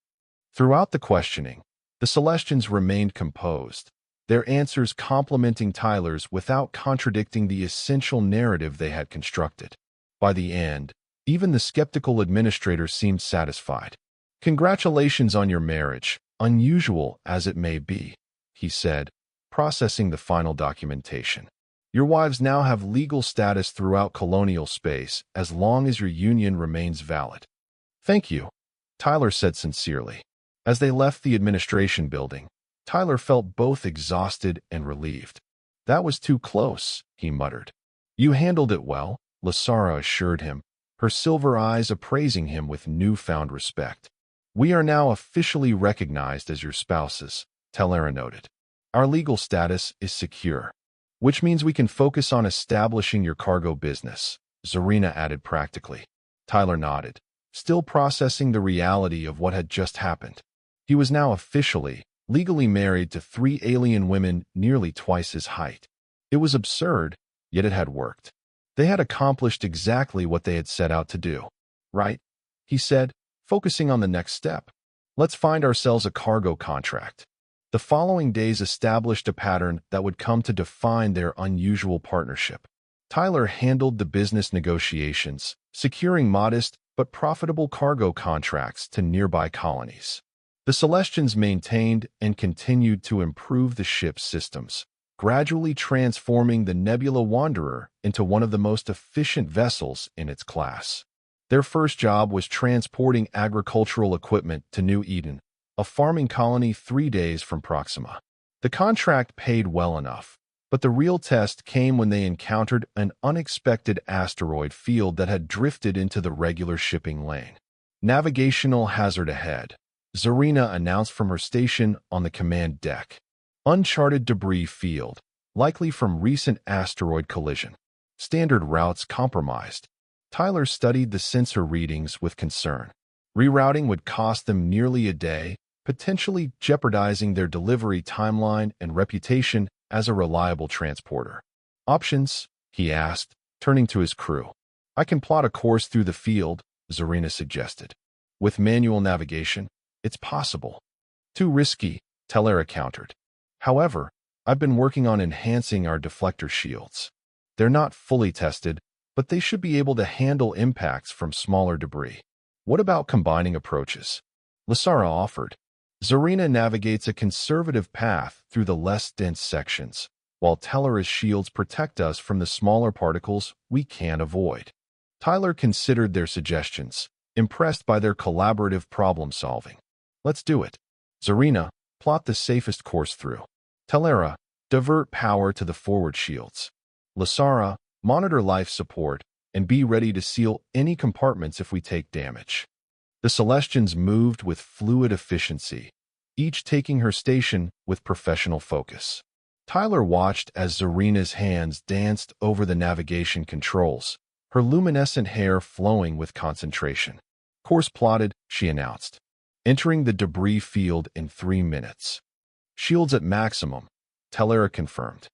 Throughout the questioning, the Celestians remained composed, their answers complementing Tyler's without contradicting the essential narrative they had constructed. By the end, even the skeptical administrator seemed satisfied. Congratulations on your marriage, unusual as it may be, he said, processing the final documentation. Your wives now have legal status throughout colonial space as long as your union remains valid. Thank you, Tyler said sincerely. As they left the administration building, Tyler felt both exhausted and relieved. That was too close, he muttered. You handled it well, Lasara assured him, her silver eyes appraising him with newfound respect. We are now officially recognized as your spouses, Telera noted. Our legal status is secure, which means we can focus on establishing your cargo business, Zarina added practically. Tyler nodded, still processing the reality of what had just happened. He was now officially, legally married to 3 alien women nearly twice his height. It was absurd, yet it had worked. They had accomplished exactly what they had set out to do. Right? He said, focusing on the next step. Let's find ourselves a cargo contract. The following days established a pattern that would come to define their unusual partnership. Tyler handled the business negotiations, securing modest but profitable cargo contracts to nearby colonies. The Celestians maintained and continued to improve the ship's systems, gradually transforming the Nebula Wanderer into one of the most efficient vessels in its class. Their first job was transporting agricultural equipment to New Eden, a farming colony 3 days from Proxima. The contract paid well enough, but the real test came when they encountered an unexpected asteroid field that had drifted into the regular shipping lane. Navigational hazard ahead, Zarina announced from her station on the command deck. Uncharted debris field, likely from recent asteroid collision. Standard routes compromised. Tyler studied the sensor readings with concern. Rerouting would cost them nearly a day, potentially jeopardizing their delivery timeline and reputation as a reliable transporter. Options? He asked, turning to his crew. I can plot a course through the field, Zarina suggested. With manual navigation, it's possible. Too risky, Telera countered. However, I've been working on enhancing our deflector shields. They're not fully tested, but they should be able to handle impacts from smaller debris. What about combining approaches? Lasara offered. Zarina navigates a conservative path through the less dense sections, while Tellera's shields protect us from the smaller particles we can't avoid. Tyler considered their suggestions, impressed by their collaborative problem-solving. Let's do it. Zarina, plot the safest course through. Tellera, divert power to the forward shields. Lasara, monitor life support and be ready to seal any compartments if we take damage. The Celestians moved with fluid efficiency, each taking her station with professional focus. Tyler watched as Zarina's hands danced over the navigation controls, her luminescent hair flowing with concentration. Course plotted, she announced. Entering the debris field in 3 minutes. Shields at maximum, Tellera confirmed.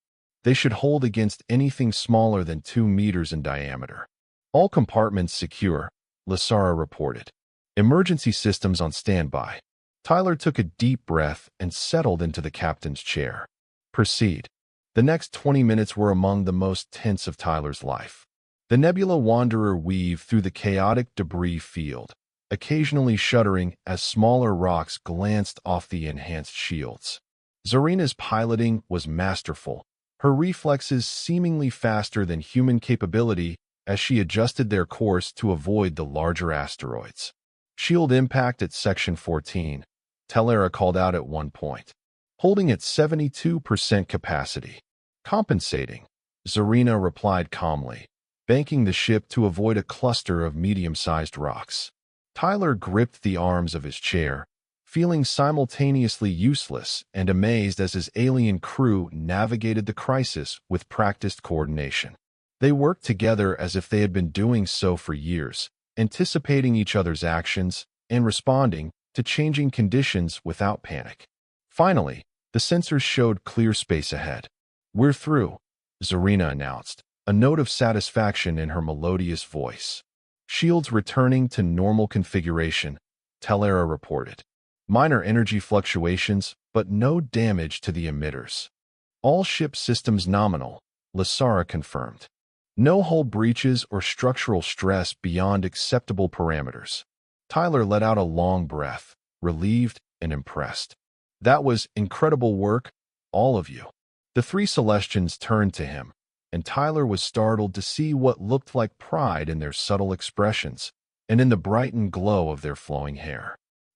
They should hold against anything smaller than 2 meters in diameter. All compartments secure, Lasara reported. Emergency systems on standby. Tyler took a deep breath and settled into the captain's chair. Proceed. The next 20 minutes were among the most tense of Tyler's life. The Nebula Wanderer weaved through the chaotic debris field, occasionally shuddering as smaller rocks glanced off the enhanced shields. Zarina's piloting was masterful, her reflexes seemingly faster than human capability as she adjusted their course to avoid the larger asteroids. Shield impact at Section 14, Tellera called out at one point. Holding at 72% capacity. Compensating, Zarina replied calmly, banking the ship to avoid a cluster of medium-sized rocks. Tyler gripped the arms of his chair, feeling simultaneously useless and amazed as his alien crew navigated the crisis with practiced coordination. They worked together as if they had been doing so for years, anticipating each other's actions and responding to changing conditions without panic. Finally, the sensors showed clear space ahead. We're through, Zarina announced, a note of satisfaction in her melodious voice. Shields returning to normal configuration, Tellera reported. Minor energy fluctuations, but no damage to the emitters. All ship systems nominal, Lasara confirmed. No hull breaches or structural stress beyond acceptable parameters. Tyler let out a long breath, relieved and impressed. That was incredible work, all of you. The 3 Celestians turned to him, and Tyler was startled to see what looked like pride in their subtle expressions and in the brightened glow of their flowing hair.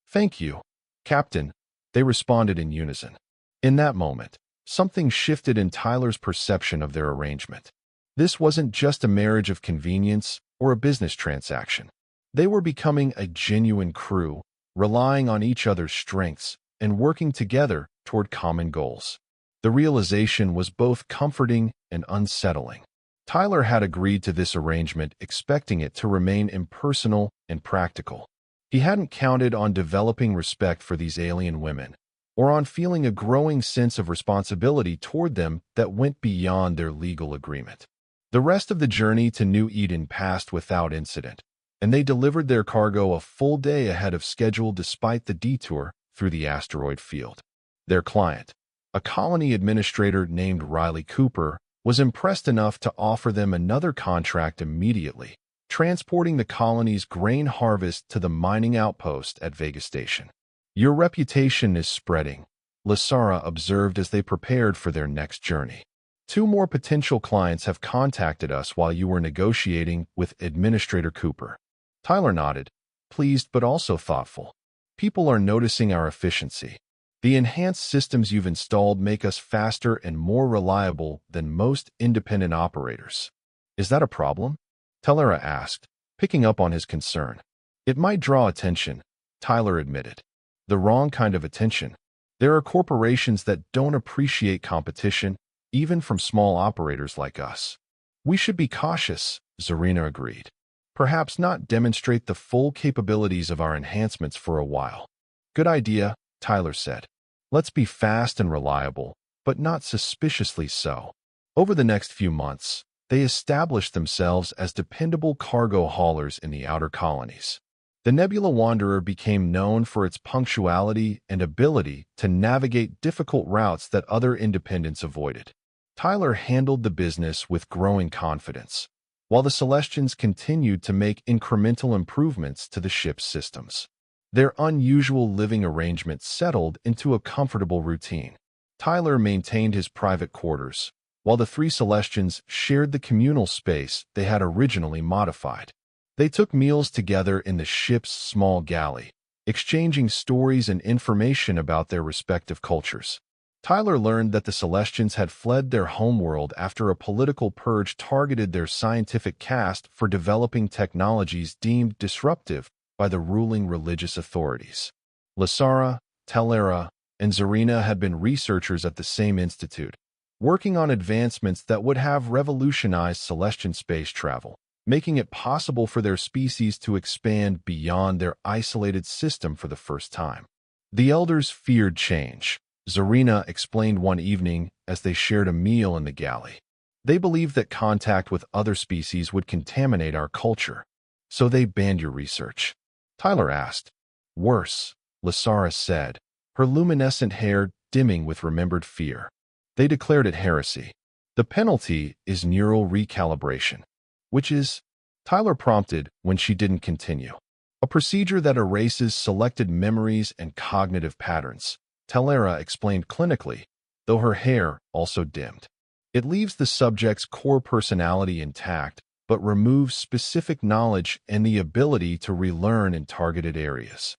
Thank you, Captain, they responded in unison. In that moment, something shifted in Tyler's perception of their arrangement. This wasn't just a marriage of convenience or a business transaction. They were becoming a genuine crew, relying on each other's strengths and working together toward common goals. The realization was both comforting and unsettling. Tyler had agreed to this arrangement expecting it to remain impersonal and practical. He hadn't counted on developing respect for these alien women, or on feeling a growing sense of responsibility toward them that went beyond their legal agreement. The rest of the journey to New Eden passed without incident, and they delivered their cargo a full day ahead of schedule despite the detour through the asteroid field. Their client, a colony administrator named Riley Cooper, was impressed enough to offer them another contract immediately, transporting the colony's grain harvest to the mining outpost at Vega Station. Your reputation is spreading, Lasara observed as they prepared for their next journey. 2 more potential clients have contacted us while you were negotiating with Administrator Cooper. Tyler nodded, pleased but also thoughtful. People are noticing our efficiency. The enhanced systems you've installed make us faster and more reliable than most independent operators. Is that a problem? Tellera asked, picking up on his concern. It might draw attention, Tyler admitted. The wrong kind of attention. There are corporations that don't appreciate competition, even from small operators like us. We should be cautious, Zarina agreed. Perhaps not demonstrate the full capabilities of our enhancements for a while. Good idea, Tyler said. Let's be fast and reliable, but not suspiciously so. Over the next few months, they established themselves as dependable cargo haulers in the outer colonies. The Nebula Wanderer became known for its punctuality and ability to navigate difficult routes that other independents avoided. Tyler handled the business with growing confidence, while the Celestians continued to make incremental improvements to the ship's systems. Their unusual living arrangement settled into a comfortable routine. Tyler maintained his private quarters, while the three Celestians shared the communal space they had originally modified. They took meals together in the ship's small galley, exchanging stories and information about their respective cultures. Tyler learned that the Celestians had fled their homeworld after a political purge targeted their scientific caste for developing technologies deemed disruptive by the ruling religious authorities. Lasara, Telera, and Zarina had been researchers at the same institute, working on advancements that would have revolutionized Celestian space travel, making it possible for their species to expand beyond their isolated system for the first time. The elders feared change, Zarina explained one evening as they shared a meal in the galley. They believed that contact with other species would contaminate our culture, so they banned your research. Tyler asked. Worse, Lasara said, her luminescent hair dimming with remembered fear. They declared it heresy. The penalty is neural recalibration, which is, Tyler prompted when she didn't continue. A procedure that erases selected memories and cognitive patterns, Telera explained clinically, though her hair also dimmed. It leaves the subject's core personality intact, but removes specific knowledge and the ability to relearn in targeted areas.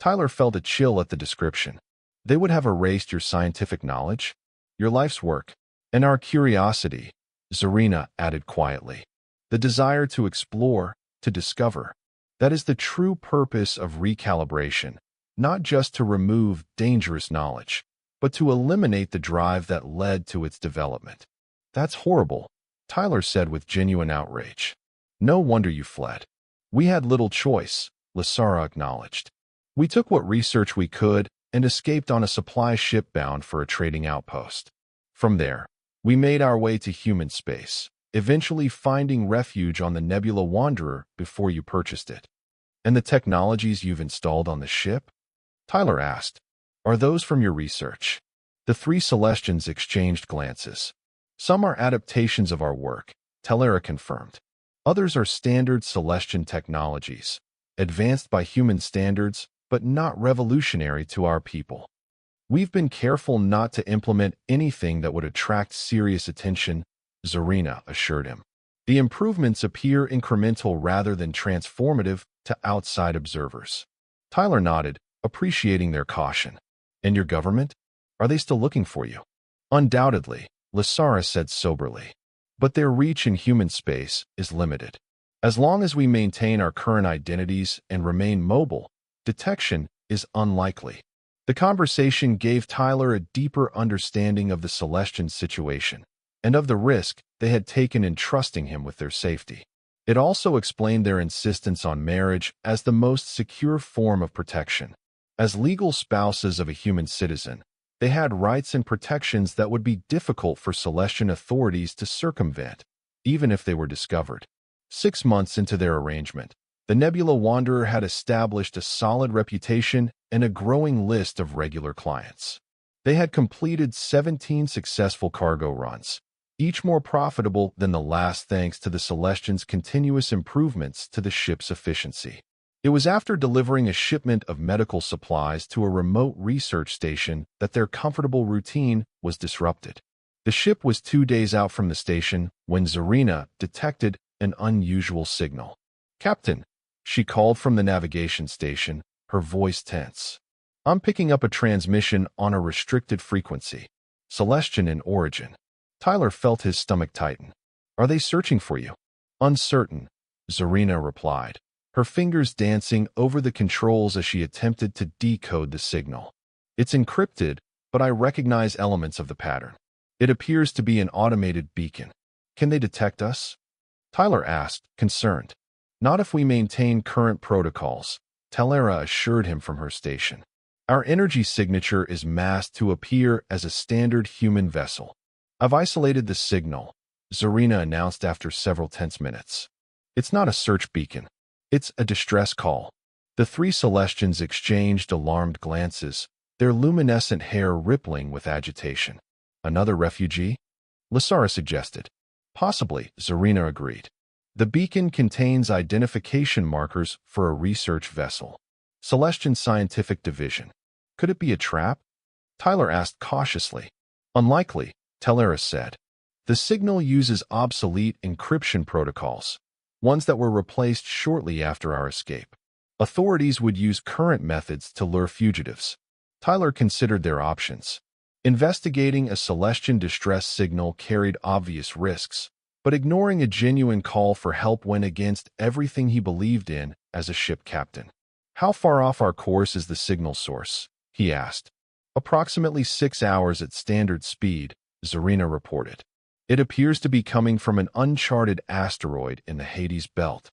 Tyler felt a chill at the description. They would have erased your scientific knowledge, your life's work, and our curiosity, Zarina added quietly. The desire to explore, to discover. That is the true purpose of recalibration, not just to remove dangerous knowledge, but to eliminate the drive that led to its development. That's horrible, Tyler said with genuine outrage. No wonder you fled. We had little choice, Lasara acknowledged. We took what research we could and escaped on a supply ship bound for a trading outpost. From there, we made our way to human space, eventually finding refuge on the Nebula Wanderer before you purchased it. And the technologies you've installed on the ship? Tyler asked. Are those from your research? The three Celestians exchanged glances. Some are adaptations of our work, Telera confirmed. Others are standard Celestian technologies, advanced by human standards, but not revolutionary to our people. We've been careful not to implement anything that would attract serious attention, Zarina assured him. The improvements appear incremental rather than transformative to outside observers. Tyler nodded, appreciating their caution. And your government? Are they still looking for you? Undoubtedly, Lasara said soberly. But their reach in human space is limited. As long as we maintain our current identities and remain mobile, detection is unlikely. The conversation gave Tyler a deeper understanding of the Celestian situation and of the risk they had taken in trusting him with their safety. It also explained their insistence on marriage as the most secure form of protection. As legal spouses of a human citizen, they had rights and protections that would be difficult for Celestian authorities to circumvent, even if they were discovered. 6 months into their arrangement, the Nebula Wanderer had established a solid reputation and a growing list of regular clients. They had completed 17 successful cargo runs, each more profitable than the last thanks to the Celestians' continuous improvements to the ship's efficiency. It was after delivering a shipment of medical supplies to a remote research station that their comfortable routine was disrupted. The ship was 2 days out from the station when Zarina detected an unusual signal. "Captain," she called from the navigation station, her voice tense. "I'm picking up a transmission on a restricted frequency, Celestian in origin." Tyler felt his stomach tighten. "Are they searching for you?" "Uncertain," Zarina replied, her fingers dancing over the controls as she attempted to decode the signal. "It's encrypted, but I recognize elements of the pattern. It appears to be an automated beacon. Can they detect us?" Tyler asked, concerned. "Not if we maintain current protocols," Telera assured him from her station. "Our energy signature is masked to appear as a standard human vessel." "I've isolated the signal," Zarina announced after several tense minutes. "It's not a search beacon. It's a distress call." The three Celestians exchanged alarmed glances, their luminescent hair rippling with agitation. "Another refugee?" Lasara suggested. "Possibly," Zarina agreed. "The beacon contains identification markers for a research vessel. Celestian Scientific Division. Could it be a trap?" Tyler asked cautiously. "Unlikely," Telera said. The signal uses obsolete encryption protocols, ones that were replaced shortly after our escape. Authorities would use current methods to lure fugitives. Tyler considered their options. Investigating a Celestian distress signal carried obvious risks, but ignoring a genuine call for help went against everything he believed in as a ship captain. "How far off our course is the signal source?" he asked. "Approximately 6 hours at standard speed," Zarina reported. "It appears to be coming from an uncharted asteroid in the Hades belt."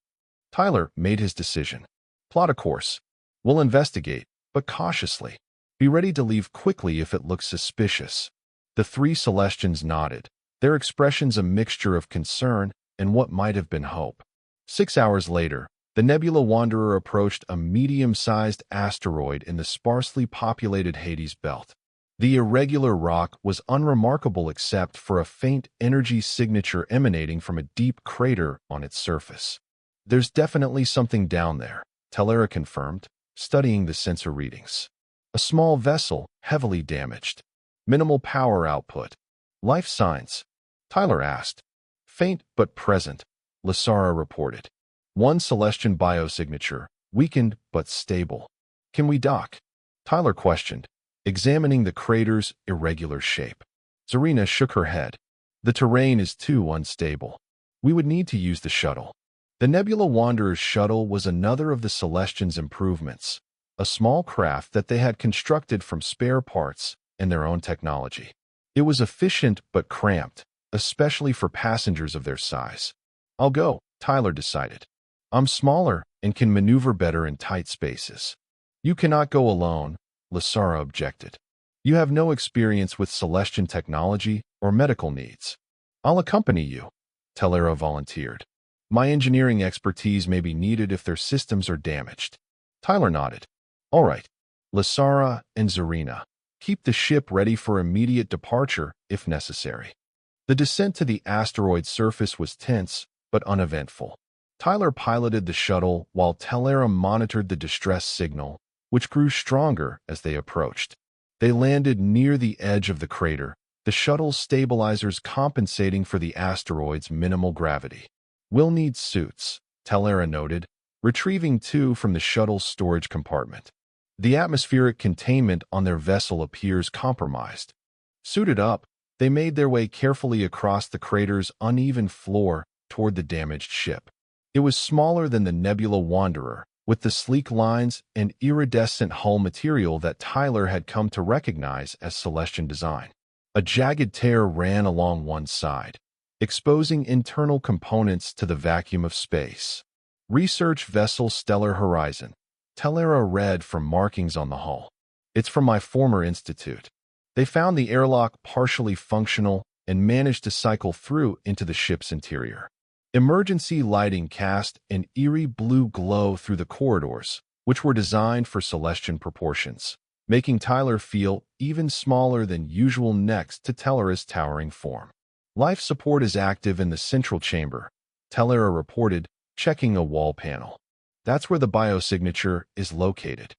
Tyler made his decision. "Plot a course. We'll investigate, but cautiously. Be ready to leave quickly if it looks suspicious." The three Celestians nodded, their expressions a mixture of concern and what might have been hope. 6 hours later, the Nebula Wanderer approached a medium-sized asteroid in the sparsely populated Hades belt. The irregular rock was unremarkable except for a faint energy signature emanating from a deep crater on its surface. "There's definitely something down there," Telera confirmed, studying the sensor readings. "A small vessel, heavily damaged. Minimal power output. Life signs?" Tyler asked. "Faint but present," Lasara reported. "One Celestian biosignature, weakened but stable." "Can we dock?" Tyler questioned, examining the crater's irregular shape. Zarina shook her head. "The terrain is too unstable. We would need to use the shuttle." The Nebula Wanderer's shuttle was another of the Celestians' improvements, a small craft that they had constructed from spare parts and their own technology. It was efficient but cramped, especially for passengers of their size. "I'll go," Tyler decided. "I'm smaller and can maneuver better in tight spaces." "You cannot go alone," Lasara objected. "You have no experience with Celestian technology or medical needs." "I'll accompany you," Telera volunteered. "My engineering expertise may be needed if their systems are damaged." Tyler nodded. "All right, Lasara and Zarina, keep the ship ready for immediate departure if necessary." The descent to the asteroid's surface was tense but uneventful. Tyler piloted the shuttle while Telera monitored the distress signal, which grew stronger as they approached. They landed near the edge of the crater, the shuttle's stabilizers compensating for the asteroid's minimal gravity. "We'll need suits," Telera noted, retrieving 2 from the shuttle's storage compartment. "The atmospheric containment on their vessel appears compromised." Suited up, they made their way carefully across the crater's uneven floor toward the damaged ship. It was smaller than the Nebula Wanderer, with the sleek lines and iridescent hull material that Tyler had come to recognize as Celestian design. A jagged tear ran along one side, exposing internal components to the vacuum of space. "Research Vessel Stellar Horizon," Telera read from markings on the hull. "It's from my former institute. They found the airlock partially functional and managed to cycle through into the ship's interior. Emergency lighting cast an eerie blue glow through the corridors, which were designed for Celestian proportions, making Tyler feel even smaller than usual next to Telera's towering form. "Life support is active in the central chamber," Telera reported, checking a wall panel. "That's where the biosignature is located."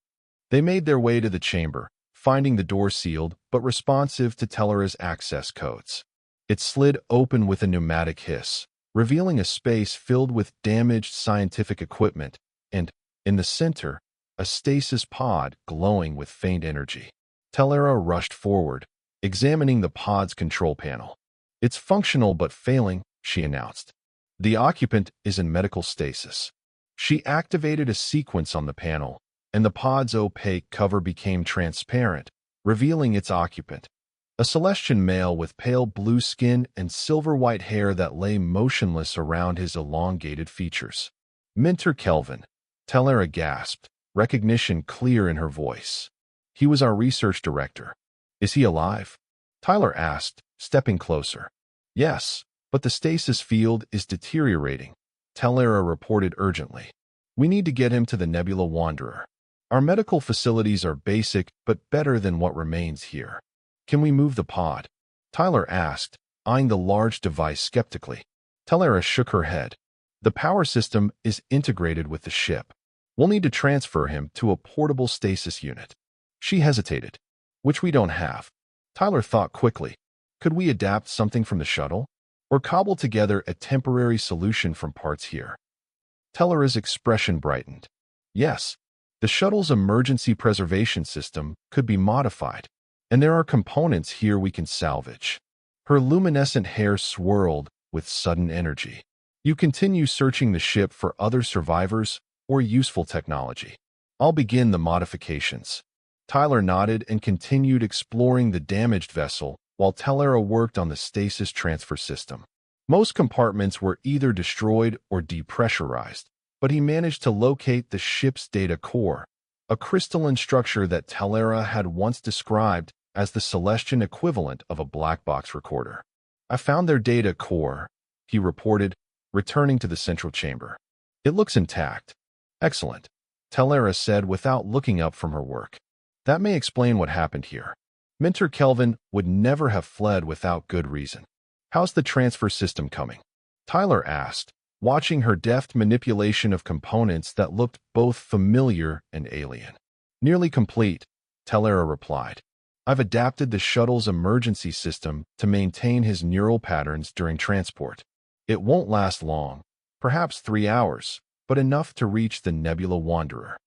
They made their way to the chamber, finding the door sealed but responsive to Telera's access codes. It slid open with a pneumatic hiss, revealing a space filled with damaged scientific equipment and, in the center, a stasis pod glowing with faint energy. Telera rushed forward, examining the pod's control panel. "It's functional but failing," she announced. "The occupant is in medical stasis." She activated a sequence on the panel, and the pod's opaque cover became transparent, revealing its occupant. A Celestian male with pale blue skin and silver-white hair that lay motionless around his elongated features. "Minter Kelvin," Telera gasped, recognition clear in her voice. "He was our research director." "Is he alive?" Tyler asked, stepping closer. "Yes, but the stasis field is deteriorating," Telera reported urgently. "We need to get him to the Nebula Wanderer. Our medical facilities are basic but better than what remains here." "Can we move the pod?" Tyler asked, eyeing the large device skeptically. Telera shook her head. "The power system is integrated with the ship. We'll need to transfer him to a portable stasis unit." She hesitated. "Which we don't have." Tyler thought quickly. "Could we adapt something from the shuttle?" or cobble together a temporary solution from parts here. Tellera's expression brightened. Yes, the shuttle's emergency preservation system could be modified, and there are components here we can salvage. Her luminescent hair swirled with sudden energy. You continue searching the ship for other survivors or useful technology. I'll begin the modifications. Tyler nodded and continued exploring the damaged vessel while Tellera worked on the stasis transfer system. Most compartments were either destroyed or depressurized, but he managed to locate the ship's data core, a crystalline structure that Tellera had once described as the Celestian equivalent of a black box recorder. I found their data core, he reported, returning to the central chamber. It looks intact. Excellent, Tellera said without looking up from her work. That may explain what happened here. Minter Kelvin would never have fled without good reason. How's the transfer system coming? Tyler asked, watching her deft manipulation of components that looked both familiar and alien. Nearly complete, Tellera replied. I've adapted the shuttle's emergency system to maintain his neural patterns during transport. It won't last long, perhaps 3 hours, but enough to reach the Nebula Wanderer.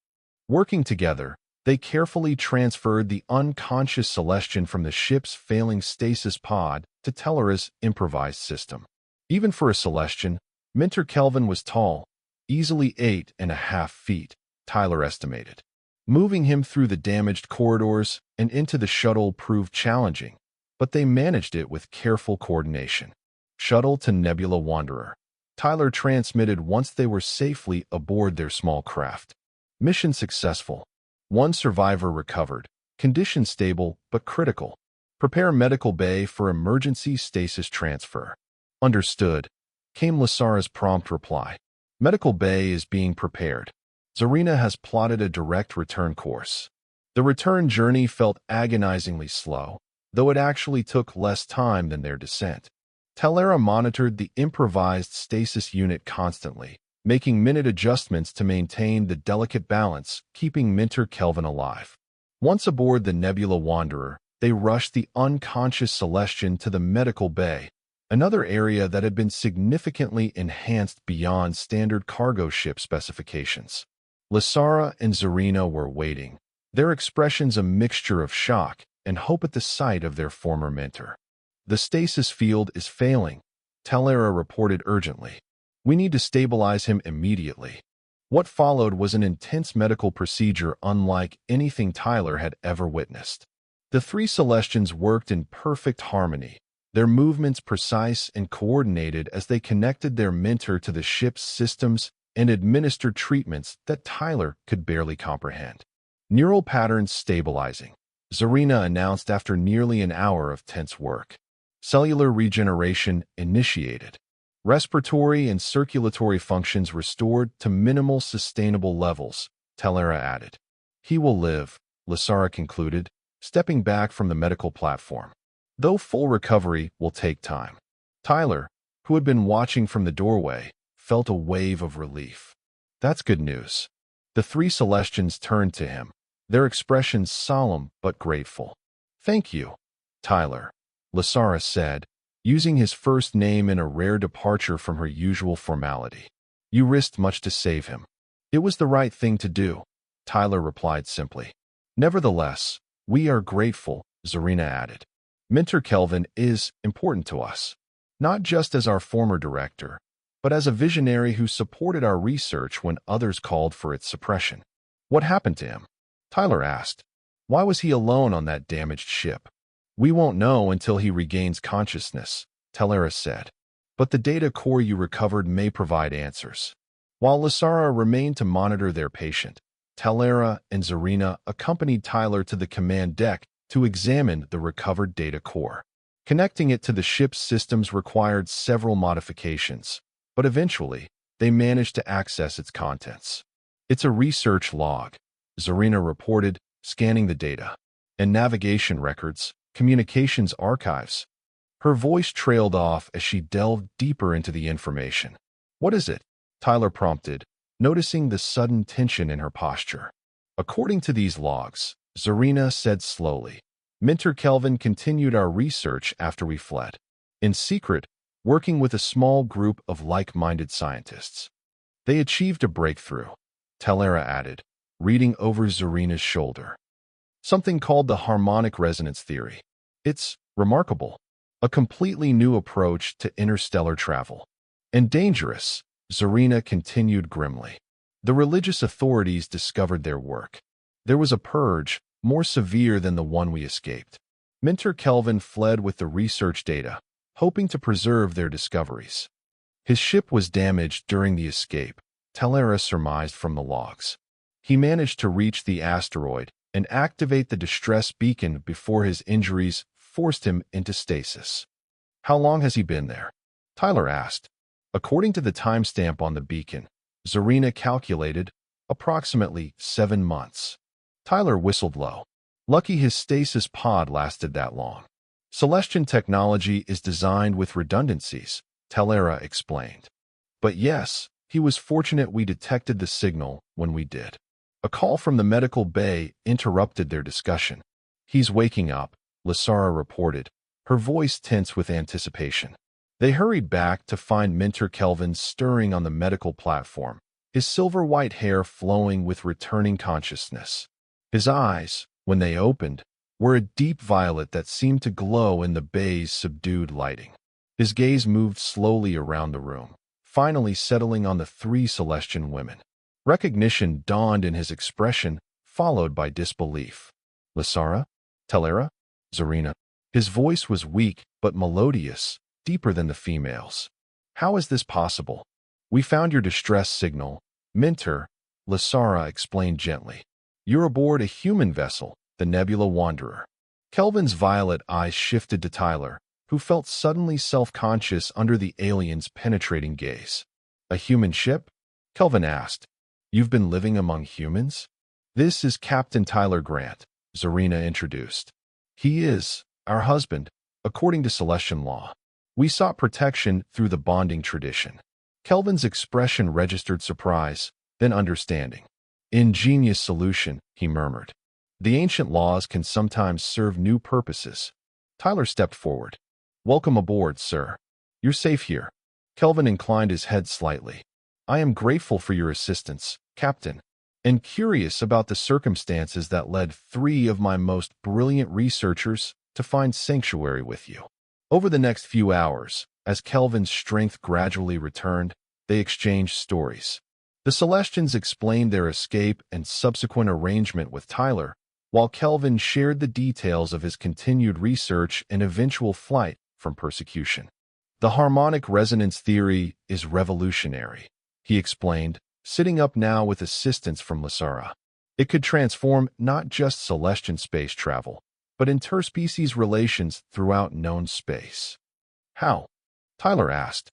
Working together, they carefully transferred the unconscious Celestian from the ship's failing stasis pod to Tellera's improvised system. Even for a Celestian, Minter Kelvin was tall, easily 8.5 feet, Tyler estimated. Moving him through the damaged corridors and into the shuttle proved challenging, but they managed it with careful coordination. Shuttle to Nebula Wanderer. Tyler transmitted once they were safely aboard their small craft. Mission successful. 1 survivor recovered. Condition stable but critical. Prepare medical bay for emergency stasis transfer. Understood, came Lasara's prompt reply. Medical bay is being prepared. Zarina has plotted a direct return course. The return journey felt agonizingly slow, though it actually took less time than their descent. Tellera monitored the improvised stasis unit constantly, making minute adjustments to maintain the delicate balance, keeping Minter Kelvin alive. Once aboard the Nebula Wanderer, they rushed the unconscious Celestian to the medical bay, another area that had been significantly enhanced beyond standard cargo ship specifications. Lasara and Zarina were waiting, their expressions a mixture of shock and hope at the sight of their former mentor. The stasis field is failing, Tellera reported urgently. We need to stabilize him immediately. What followed was an intense medical procedure unlike anything Tyler had ever witnessed. The 3 Celestians worked in perfect harmony, their movements precise and coordinated as they connected their mentor to the ship's systems and administered treatments that Tyler could barely comprehend. Neural patterns stabilizing, Zarina announced after nearly an hour of tense work. Cellular regeneration initiated. Respiratory and circulatory functions restored to minimal sustainable levels, Tellera added. He will live, Lasara concluded, stepping back from the medical platform. Though full recovery will take time. Tyler, who had been watching from the doorway, felt a wave of relief. That's good news. The 3 Celestians turned to him, their expressions solemn but grateful. Thank you, Tyler, Lasara said, using his first name in a rare departure from her usual formality. You risked much to save him. It was the right thing to do, Tyler replied simply. Nevertheless, we are grateful, Zarina added. Minter Kelvin is important to us, not just as our former director, but as a visionary who supported our research when others called for its suppression. What happened to him? Tyler asked. Why was he alone on that damaged ship? We won't know until he regains consciousness, Tellera said. But the data core you recovered may provide answers. While Lasara remained to monitor their patient, Tellera and Zarina accompanied Tyler to the command deck to examine the recovered data core. Connecting it to the ship's systems required several modifications, but eventually, they managed to access its contents. It's a research log, Zarina reported, scanning the data. And navigation records, communications archives. Her voice trailed off as she delved deeper into the information. What is it? Tyler prompted, noticing the sudden tension in her posture. According to these logs, Zarina said slowly, Minter Kelvin continued our research after we fled. In secret, working with a small group of like-minded scientists. They achieved a breakthrough, Tellera added, reading over Zarina's shoulder. Something called the harmonic resonance theory. It's remarkable. A completely new approach to interstellar travel. And dangerous, Zarina continued grimly. The religious authorities discovered their work. There was a purge, more severe than the one we escaped. Minter Kelvin fled with the research data, hoping to preserve their discoveries. His ship was damaged during the escape, Tellera surmised from the logs. He managed to reach the asteroid and activate the distress beacon before his injuries forced him into stasis. How long has he been there? Tyler asked. According to the timestamp on the beacon, Zarina calculated approximately 7 months. Tyler whistled low. Lucky his stasis pod lasted that long. Celestian technology is designed with redundancies, Tellera explained. But yes, he was fortunate we detected the signal when we did. A call from the medical bay interrupted their discussion. He's waking up, Lasara reported, her voice tense with anticipation. They hurried back to find Minter Kelvin stirring on the medical platform, his silver-white hair flowing with returning consciousness. His eyes, when they opened, were a deep violet that seemed to glow in the bay's subdued lighting. His gaze moved slowly around the room, finally settling on the 3 Celestian women. Recognition dawned in his expression, followed by disbelief. Lasara? Tellera? Zarina? His voice was weak but melodious, deeper than the females. How is this possible? We found your distress signal, Minter, Lasara explained gently. You're aboard a human vessel, the Nebula Wanderer. Kelvin's violet eyes shifted to Tyler, who felt suddenly self-conscious under the alien's penetrating gaze. A human ship? Kelvin asked. You've been living among humans? This is Captain Tyler Grant, Zarina introduced. He is our husband, according to Celestian law. We sought protection through the bonding tradition. Kelvin's expression registered surprise, then understanding. Ingenious solution, he murmured. The ancient laws can sometimes serve new purposes. Tyler stepped forward. Welcome aboard, sir. You're safe here. Kelvin inclined his head slightly. I am grateful for your assistance, Captain, and curious about the circumstances that led 3 of my most brilliant researchers to find sanctuary with you. Over the next few hours, as Kelvin's strength gradually returned, they exchanged stories. The Celestians explained their escape and subsequent arrangement with Tyler, while Kelvin shared the details of his continued research and eventual flight from persecution. The harmonic resonance theory is revolutionary, he explained, sitting up now with assistance from Lasara. It could transform not just Celestian space travel, but interspecies relations throughout known space. How? Tyler asked.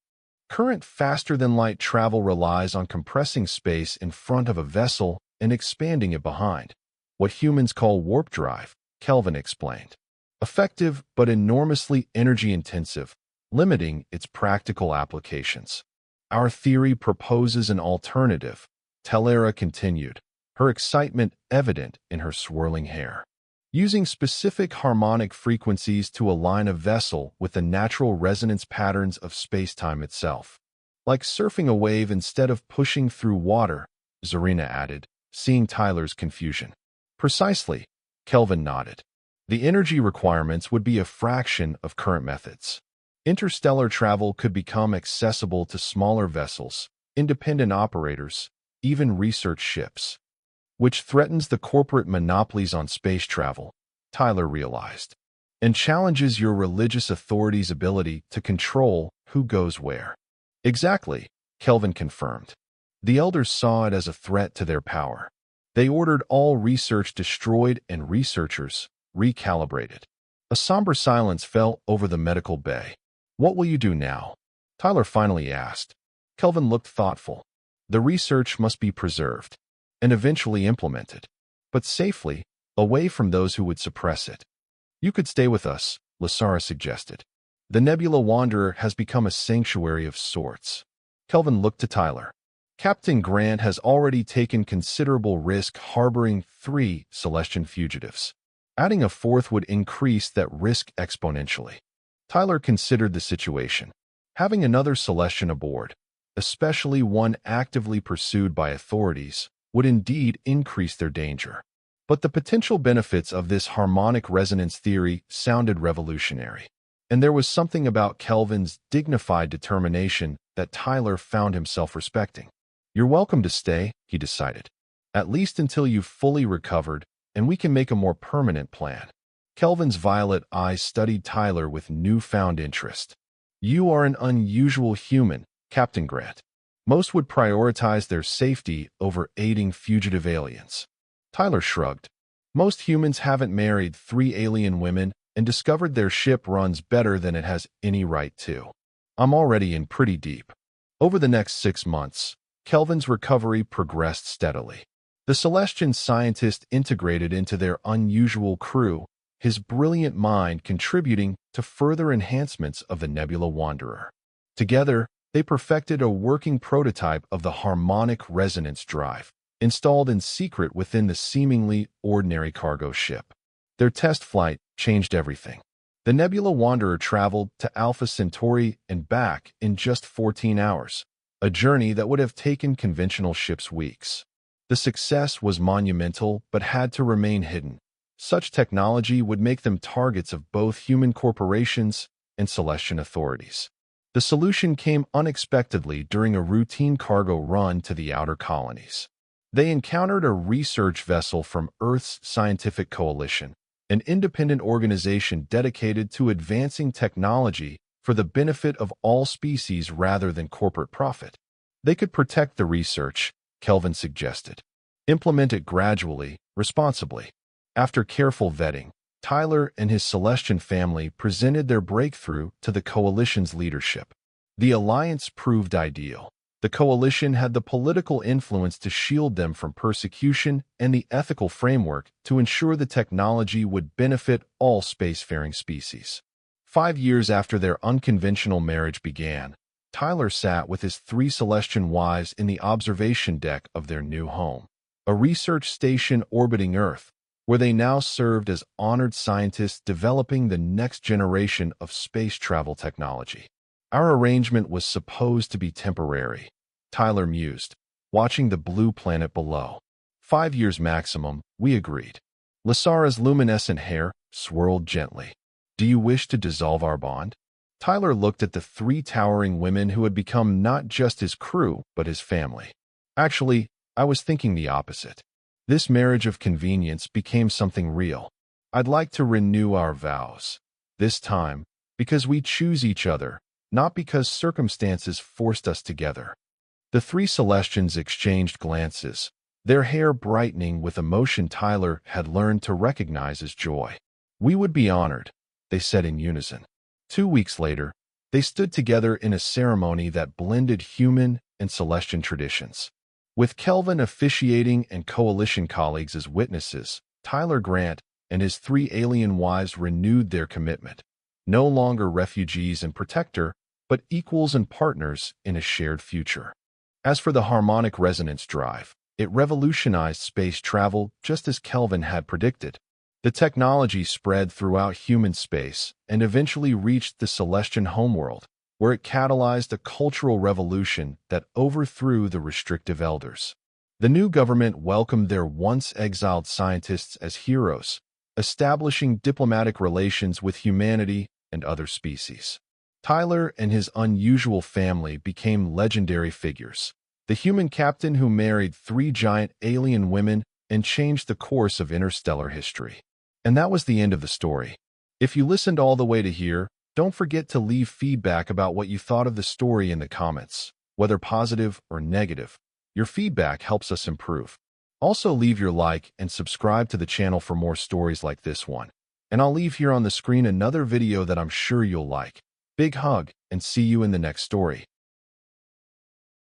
Current faster-than-light travel relies on compressing space in front of a vessel and expanding it behind. What humans call warp drive, Kelvin explained. Effective but enormously energy-intensive, limiting its practical applications. Our theory proposes an alternative, Tellera continued, her excitement evident in her swirling hair. Using specific harmonic frequencies to align a vessel with the natural resonance patterns of space-time itself. Like surfing a wave instead of pushing through water, Zarina added, seeing Tyler's confusion. Precisely, Kelvin nodded. The energy requirements would be a fraction of current methods. Interstellar travel could become accessible to smaller vessels, independent operators, even research ships. Which threatens the corporate monopolies on space travel, Tyler realized, and challenges your religious authorities' ability to control who goes where. Exactly, Kelvin confirmed. The elders saw it as a threat to their power. They ordered all research destroyed and researchers recalibrated. A somber silence fell over the medical bay. What will you do now? Tyler finally asked. Kelvin looked thoughtful. The research must be preserved and eventually implemented, but safely, away from those who would suppress it. You could stay with us, Lasara suggested. The Nebula Wanderer has become a sanctuary of sorts. Kelvin looked to Tyler. Captain Grant has already taken considerable risk harboring 3 Celestian fugitives. Adding a 4th would increase that risk exponentially. Tyler considered the situation. Having another Celestian aboard, especially one actively pursued by authorities, would indeed increase their danger. But the potential benefits of this harmonic resonance theory sounded revolutionary. And there was something about Kelvin's dignified determination that Tyler found himself respecting. "You're welcome to stay," he decided. "At least until you've fully recovered, and we can make a more permanent plan." Kelvin's violet eyes studied Tyler with newfound interest. "You are an unusual human, Captain Grant. Most would prioritize their safety over aiding fugitive aliens." Tyler shrugged. "Most humans haven't married 3 alien women and discovered their ship runs better than it has any right to. I'm already in pretty deep." Over the next 6 months, Kelvin's recovery progressed steadily. The Celestian scientist integrated into their unusual crew, his brilliant mind contributing to further enhancements of the Nebula Wanderer. Together, they perfected a working prototype of the harmonic resonance drive, installed in secret within the seemingly ordinary cargo ship. Their test flight changed everything. The Nebula Wanderer traveled to Alpha Centauri and back in just 14 hours, a journey that would have taken conventional ships weeks. The success was monumental but had to remain hidden. Such technology would make them targets of both human corporations and Celestian authorities. The solution came unexpectedly during a routine cargo run to the outer colonies. They encountered a research vessel from Earth's Scientific Coalition, an independent organization dedicated to advancing technology for the benefit of all species rather than corporate profit. They could protect the research, Kelvin suggested. Implement it gradually, responsibly. After careful vetting, Tyler and his Celestian family presented their breakthrough to the Coalition's leadership. The alliance proved ideal. The Coalition had the political influence to shield them from persecution and the ethical framework to ensure the technology would benefit all spacefaring species. 5 years after their unconventional marriage began, Tyler sat with his 3 Celestian wives in the observation deck of their new home, a research station orbiting Earth, where they now served as honored scientists developing the next generation of space travel technology. "Our arrangement was supposed to be temporary," Tyler mused, watching the blue planet below. 5 years maximum, we agreed. Lasara's luminescent hair swirled gently. "Do you wish to dissolve our bond?" Tyler looked at the 3 towering women who had become not just his crew, but his family. "Actually, I was thinking the opposite. This marriage of convenience became something real. I'd like to renew our vows. This time, because we choose each other, not because circumstances forced us together." The 3 Celestians exchanged glances, their hair brightening with emotion Tyler had learned to recognize as joy. "We would be honored," they said in unison. 2 weeks later, they stood together in a ceremony that blended human and Celestian traditions. With Kelvin officiating and Coalition colleagues as witnesses, Tyler Grant and his 3 alien wives renewed their commitment. No longer refugees and protector, but equals and partners in a shared future. As for the harmonic resonance drive, it revolutionized space travel just as Kelvin had predicted. The technology spread throughout human space and eventually reached the Celestian homeworld, where it catalyzed a cultural revolution that overthrew the restrictive elders. The new government welcomed their once-exiled scientists as heroes, establishing diplomatic relations with humanity and other species. Tyler and his unusual family became legendary figures. The human captain who married 3 giant alien women and changed the course of interstellar history. And that was the end of the story. If you listened all the way to here, don't forget to leave feedback about what you thought of the story in the comments, whether positive or negative. Your feedback helps us improve. Also leave your like and subscribe to the channel for more stories like this one. And I'll leave here on the screen another video that I'm sure you'll like. Big hug, and see you in the next story.